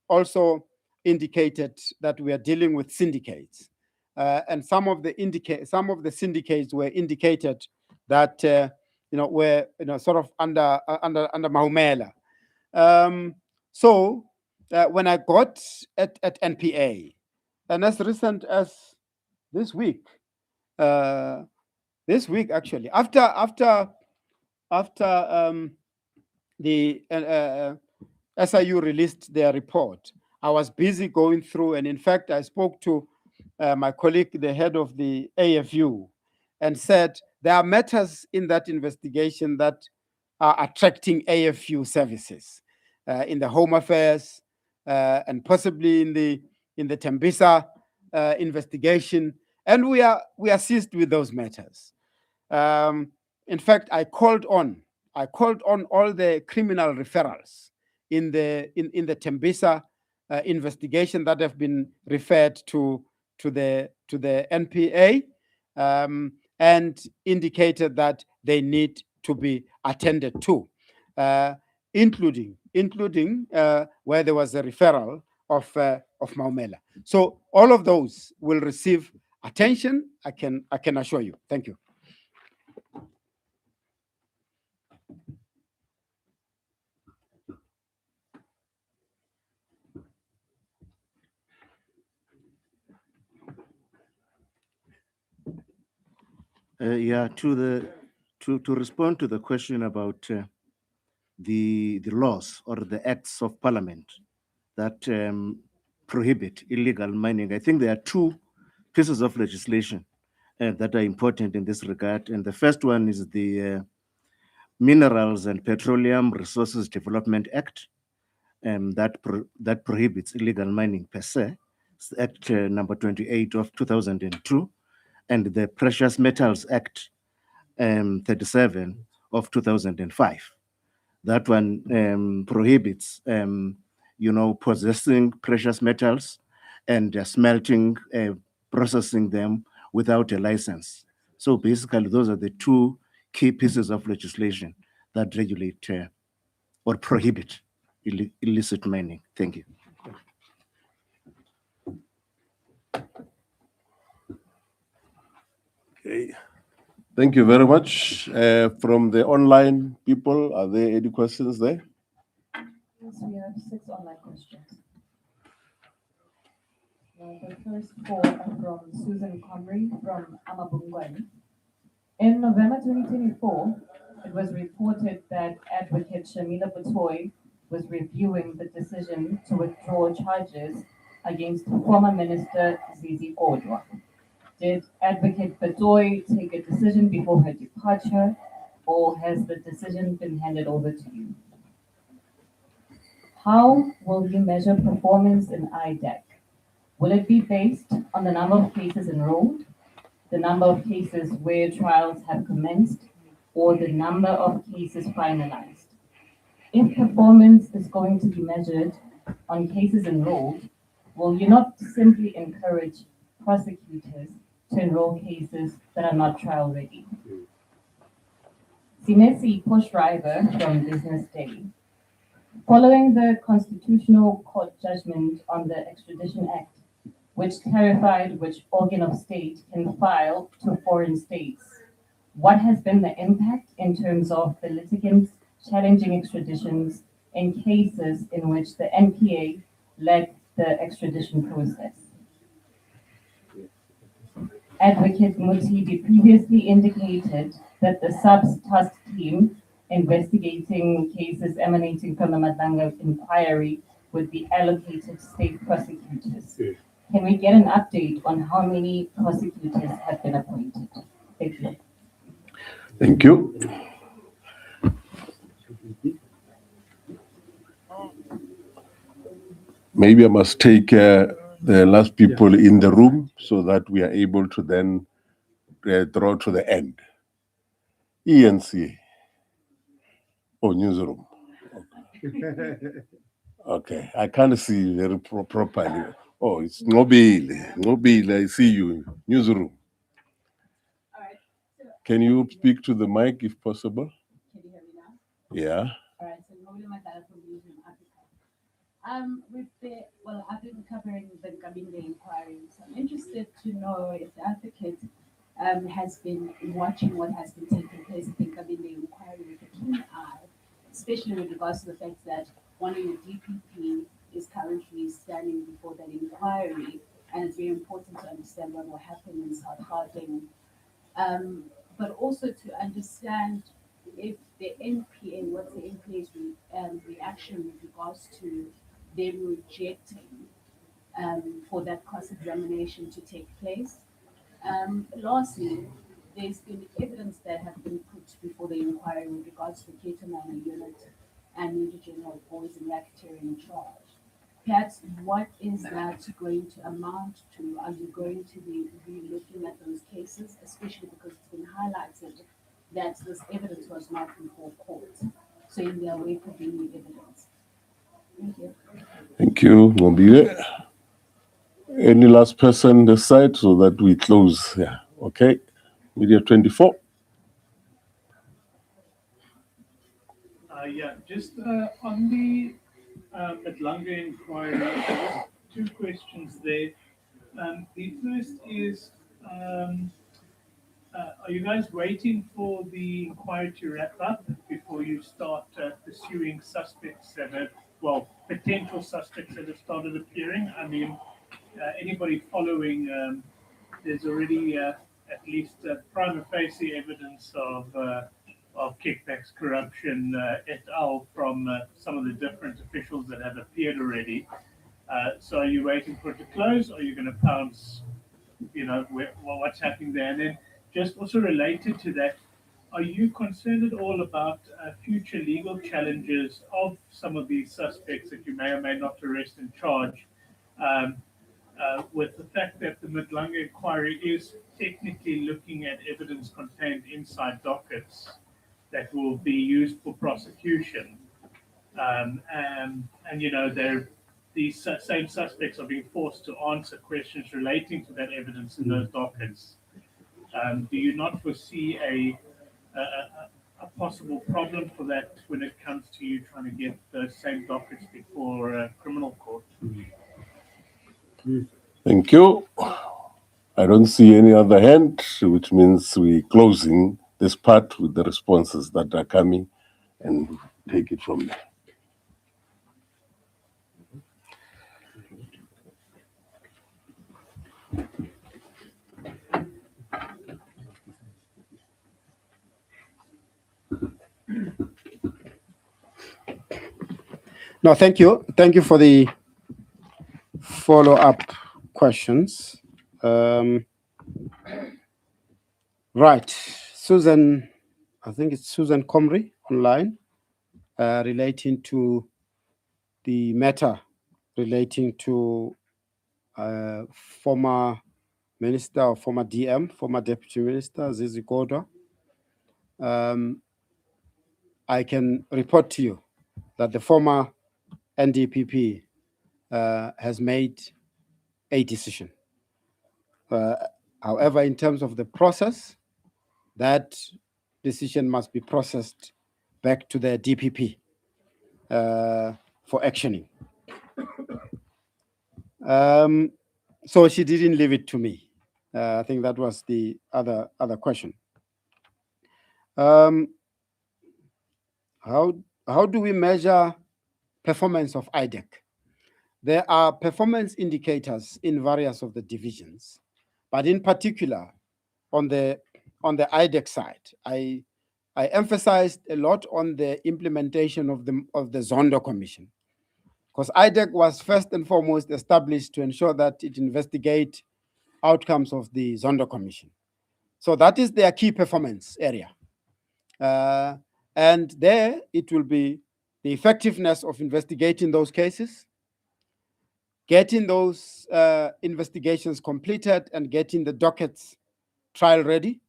also indicated that we are dealing with syndicates, and some of the syndicates were indicated that were sort of under Maumela. So when I got at NPA, and as recent as this week actually, after the SIU released their report, I was busy going through, and in fact, I spoke to my colleague, the head of the AFU, and said there are matters in that investigation that are attracting AFU services in the Home Affairs and possibly in the Tembisa investigation, and we are assist with those matters. In fact, I called on all the criminal referrals in the Tembisa investigation that have been referred to the NPA, and indicated that they need to be attended to, including where there was a referral of Maumela. So all of those will receive attention, I can assure you. Thank you. To respond to the question about the laws or the acts of parliament that prohibit illegal mining, I think there are two pieces of legislation that are important in this regard. And the first one is the Minerals and Petroleum Resources Development Act, that prohibits illegal mining per se, Act number 28 of 2002, and the Precious Metals Act, 37 of 2005. That one prohibits, possessing precious metals and smelting, processing them without a license. So basically, those are the two key pieces of legislation that regulate or prohibit illicit mining. Thank you. Okay. Thank you very much. From the online people, are there any questions there? Yes, we have 6 online questions. The first 4 are from Susan Connery from Amabungwani. In November 2024, it was reported that Advocate Shamila Batoy was reviewing the decision to withdraw charges against former Minister Zizi Kodwa. Did Advocate Batoy take a decision before her departure, or has the decision been handed over to you? How will you measure performance in IDEC? Will it be based on the number of cases enrolled, the number of cases where trials have commenced, or the number of cases finalized? If performance is going to be measured on cases enrolled, will you not simply encourage prosecutors to enroll cases that are not trial ready? Sinesi Pushriver from Business Day. Following the Constitutional Court judgment on the Extradition Act, which clarified which organ of state can file to foreign states, what has been the impact in terms of the litigants challenging extraditions in cases in which the NPA led the extradition process? Advocate Mothibi previously indicated that the sub-task team investigating cases emanating from the Madanga inquiry would be allocated state prosecutors. Can we get an update on how many prosecutors have been appointed? Thank you. Thank you. Maybe I must take the last people in the room so that we are able to then draw to the end. ENC. Oh, newsroom. Okay, I can't see very properly. Oh, it's Nobile. Nobile, I see you. Newsroom. All right. Can you speak to the mic if possible? Can you hear me now? Yeah. All right. So Nobile Matala from Newsroom Africa. I've been covering the Nkabinde inquiry, so I'm interested to know if the advocate has been watching what has been taking place at the Nkabinde inquiry with a keen eye, especially with regards to the fact that one of your DPP is currently standing before that inquiry, and it's very important to understand what will happen in South Gauteng, but also to understand if the NPA, what's the NPA's reaction with regards to them rejecting for that cross-examination to take place. Lastly, there's been evidence that have been put before the inquiry with regards to the Ketamana unit and Major General Boys and racketeering charge. Perhaps what is that going to amount to? Are you going to be looking at those cases, especially because it's been highlighted that this evidence was not before court? So in their wake of any evidence. Thank you. Thank you, Nobile. Any last person this side so that we close? Yeah. Okay. Media 24. Just on the Madlanga inquiry, just 2 questions there. The first is, are you guys waiting for the inquiry to wrap up before you start pursuing suspects that have, potential suspects that have started appearing? I mean, anybody following, there's already at least prima facie evidence of kickbacks, corruption, et al. From some of the different officials that have appeared already. So are you waiting for it to close, or are you going to pounce, what's happening there? And then just also related to that, are you concerned at all about future legal challenges of some of these suspects that you may or may not arrest and charge with the fact that the Madlanga inquiry is technically looking at evidence contained inside dockets that will be used for prosecution. And you know, these same suspects are being forced to answer questions relating to that evidence in those dockets. Do you not foresee a possible problem for that when it comes to you trying to get those same dockets before a criminal court? Thank you. I don't see any other hand, which means we're closing this part with the responses that are coming and take it from there. No, thank you. Thank you for the follow-up questions. Right, Susan, I think it's Susan Comrie online, relating to the matter relating to former minister or former DM, former deputy minister Zizi Kodwa. I can report to you that the former NDPP has made a decision. However, in terms of the process, that decision must be processed back to the DPP for actioning. So she didn't leave it to me. I think that was the other question. How do we measure performance of IDEC? There are performance indicators in various of the divisions, but in particular on the IDEC side, I emphasized a lot on the implementation of the Zondo Commission, because IDEC was first and foremost established to ensure that it investigate outcomes of the Zondo Commission. So that is their key performance area. And there it will be the effectiveness of investigating those cases, getting those investigations completed and getting the dockets trial ready,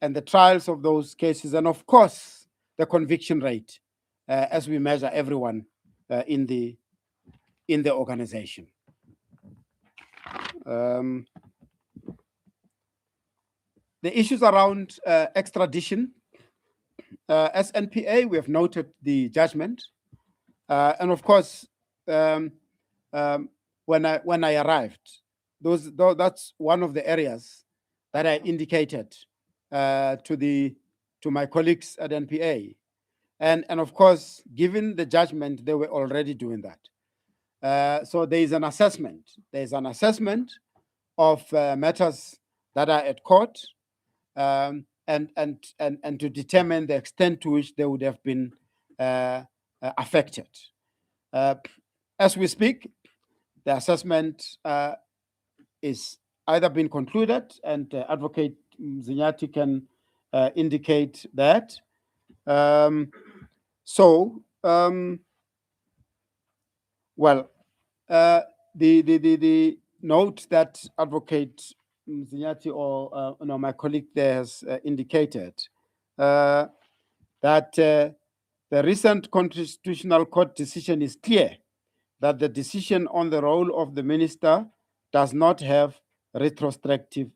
and the trials of those cases, and of course, the conviction rate as we measure everyone in the organization. The issues around extradition, as NPA, we have noted the judgment, and of course, when I arrived, that's one of the areas that I indicated to my colleagues at NPA, and of course, given the judgment, they were already doing that. So there is an assessment. There is an assessment of matters that are at court, and to determine the extent to which they would have been affected. As we speak, the assessment is either been concluded, and Advocate Mzinyati can indicate that. Well, the note that Advocate Mzinyati or my colleague there has indicated that the recent Constitutional Court decision is clear that the decision on the role of the minister does not have retrospective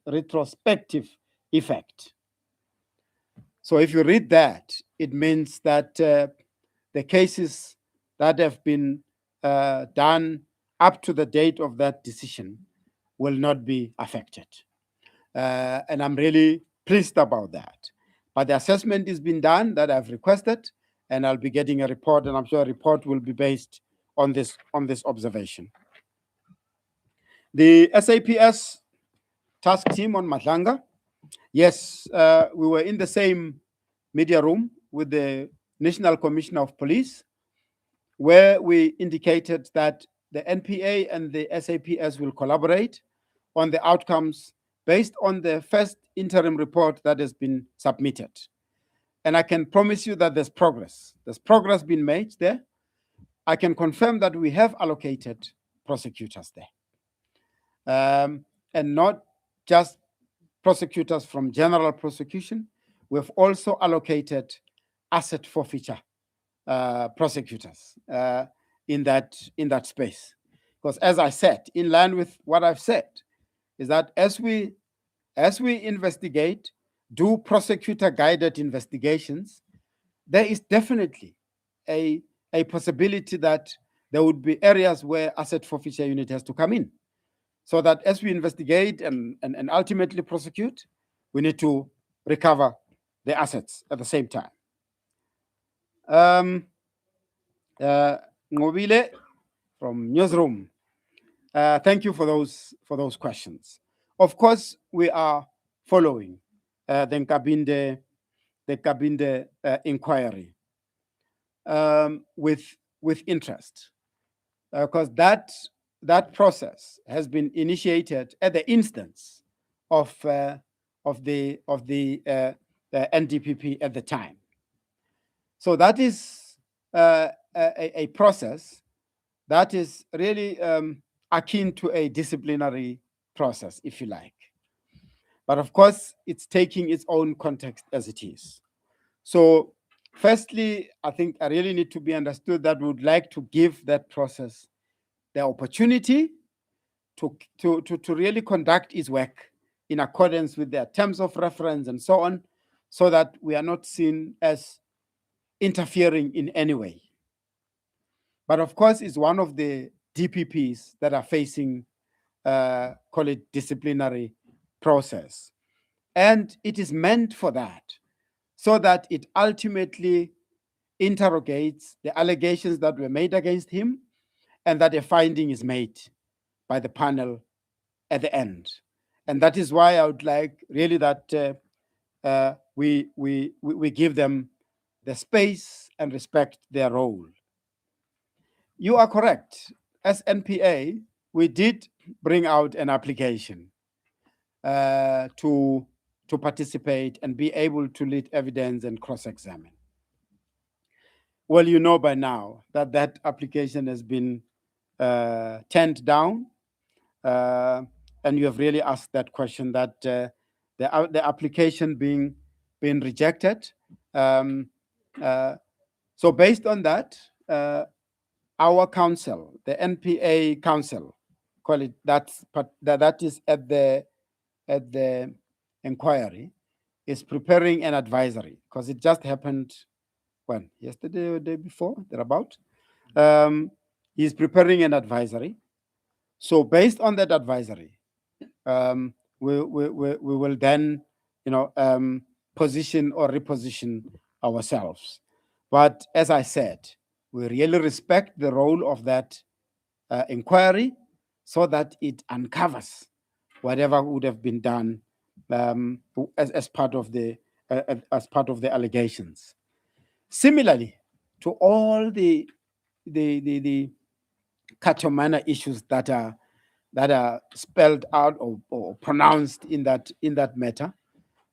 effect. So if you read that, it means that the cases that have been done up to the date of that decision will not be affected. And I'm really pleased about that. But the assessment is being done that I've requested, and I'll be getting a report, and I'm sure a report will be based on this observation. The SAPS task team on Madlanga, yes, we were in the same media room with the National Commissioner of Police, where we indicated that the NPA and the SAPS will collaborate on the outcomes based on the first interim report that has been submitted. And I can promise you that there's progress. There's progress being made there. I can confirm that we have allocated prosecutors there. and not just prosecutors from general prosecution. We've also allocated asset forfeiture prosecutors in that space. Because as I said, in line with what I've said, is that as we investigate, do prosecutor-guided investigations, there is definitely a possibility that there would be areas where asset forfeiture unit has to come in. So that as we investigate and ultimately prosecute, we need to recover the assets at the same time. Ngobile from Newsroom, thank you for those questions. Of course, we are following the Nkabinde inquiry with interest, because that process has been initiated at the instance of the NDPP at the time. So that is a process that is really akin to a disciplinary process, if you like. But of course, it's taking its own context as it is. So firstly, I think I really need to be understood that we would like to give that process the opportunity to really conduct its work in accordance with their terms of reference and so on, so that we are not seen as interfering in any way. But of course, it's one of the DPPs that are facing, call it disciplinary process. And it is meant for that, so that it ultimately interrogates the allegations that were made against him and that a finding is made by the panel at the end. And that is why I would like really that we give them the space and respect their role. You are correct. As NPA, we did bring out an application to participate and be able to lead evidence and cross-examine. Well, you know by now that that application has been turned down, and you have really asked that question, that the application being rejected. So based on that, our council, the NPA council, call it that is at the inquiry, is preparing an advisory, because it just happened when yesterday or the day before, thereabout. He's preparing an advisory. So based on that advisory, we will then, position or reposition ourselves. But as I said, we really respect the role of that inquiry, so that it uncovers whatever would have been done as part of the allegations. Similarly to all the Katomana issues that are spelled out or pronounced in that matter,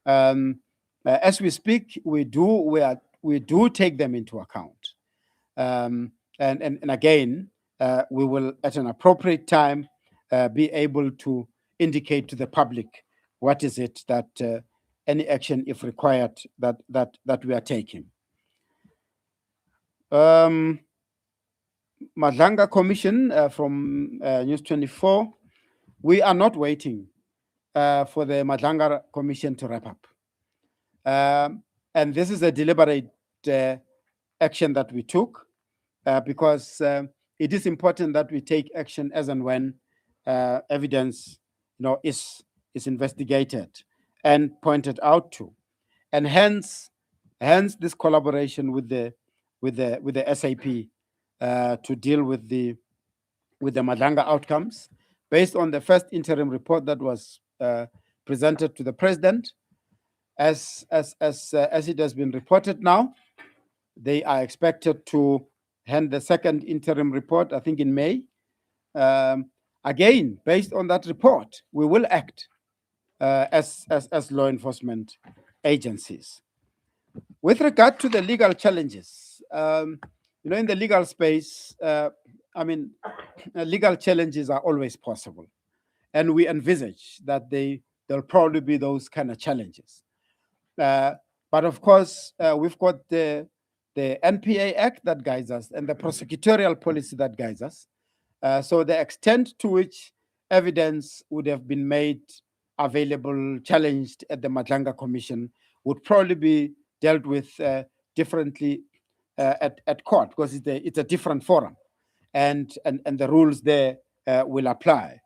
as we speak, we do take them into account, and again, we will at an appropriate time be able to indicate to the public what is it that any action, if required, that we are taking. Madlanga Commission from News 24, we are not waiting for the Madlanga Commission to wrap up. And this is a deliberate action that we took, because it is important that we take action as and when evidence is investigated and pointed out to. And hence this collaboration with the SAP to deal with the Madlanga outcomes, based on the first interim report that was presented to the president. As it has been reported now, they are expected to hand the second interim report, I think in May. Again, based on that report, we will act as law enforcement agencies. With regard to the legal challenges, in the legal space, legal challenges are always possible. and we envisage that there'll probably be those kind of challenges. But of course, we've got the NPA Act that guides us and the prosecutorial policy that guides us. So the extent to which evidence would have been made available, challenged at the Madlanga Commission would probably be dealt with differently at court, because it's a different forum, and the rules there will apply.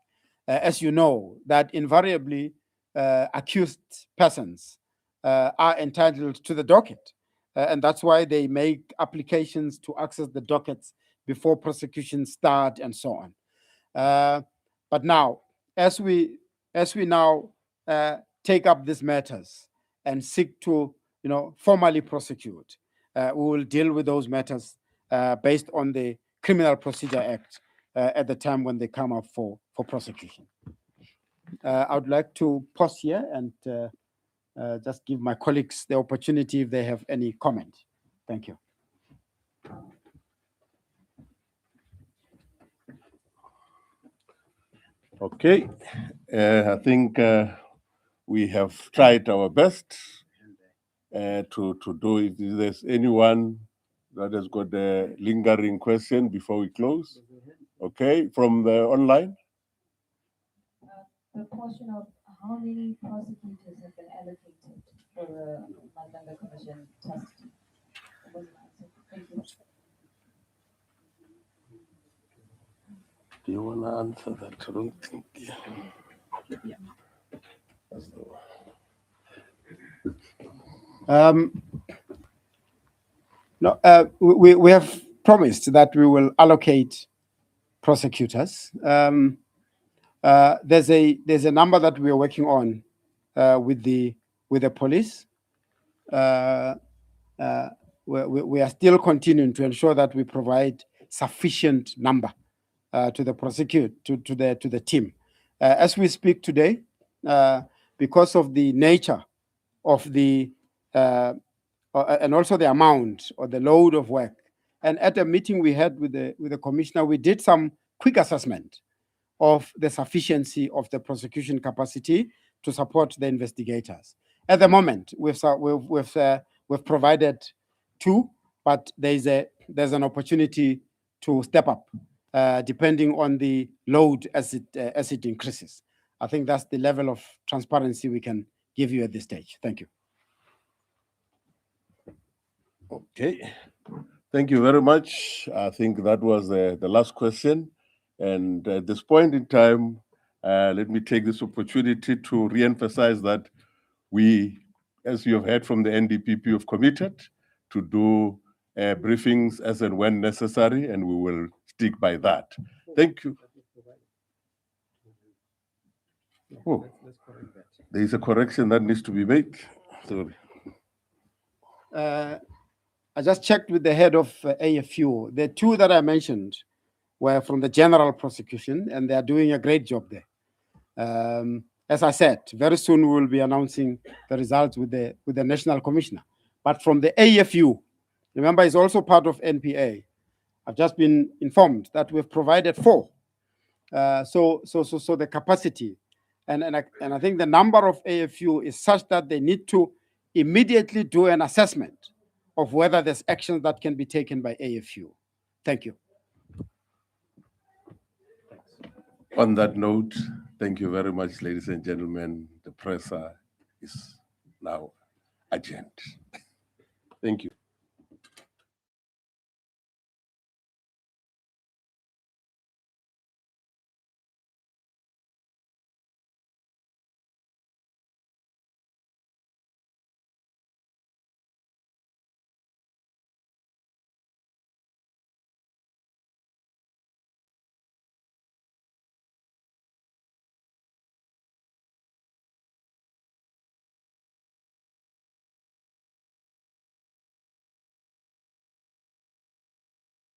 As you know, that invariably accused persons are entitled to the docket, and that's why they make applications to access the dockets before prosecutions start and so on. But now, as we now take up these matters and seek to, formally prosecute, we will deal with those matters based on the Criminal Procedure Act at the time when they come up for prosecution. I would like to pause here and just give my colleagues the opportunity if they have any comment. Thank you. Okay, I think we have tried our best to do it. If there's anyone that has got a lingering question before we close, okay, from the online. The question of how many prosecutors have been allocated for the Madlanga Commission test. Thank you. Do you want to answer that? I don't think. No, we have promised that we will allocate prosecutors. There's a number that we are working on with the police. We are still continuing to ensure that we provide sufficient number to the team. As we speak today, because of the nature of the and also the amount or the load of work, and at a meeting we had with the commissioner, we did some quick assessment of the sufficiency of the prosecution capacity to support the investigators. At the moment, we've provided 2, but there's an opportunity to step up depending on the load as it increases. I think that's the level of transparency we can give you at this stage. Thank you. Okay, thank you very much. I think that was the last question. And at this point in time, let me take this opportunity to re-emphasize that we, as you have heard from the NDPP, have committed to do briefings as and when necessary, and we will stick by that. Thank you. Oh, there is a correction that needs to be made. Sorry. I just checked with the head of AFU. The 2 that I mentioned were from the General Prosecution, and they are doing a great job there. As I said, very soon we will be announcing the results with the National Commissioner. But from the AFU, remember, it's also part of NPA. I've just been informed that we've provided 4. So the capacity, and I think the number of AFU is such that they need to immediately do an assessment of whether there's actions that can be taken by AFU. Thank you. On that note, thank you very much, ladies and gentlemen. The presser is now adjourned. Thank you.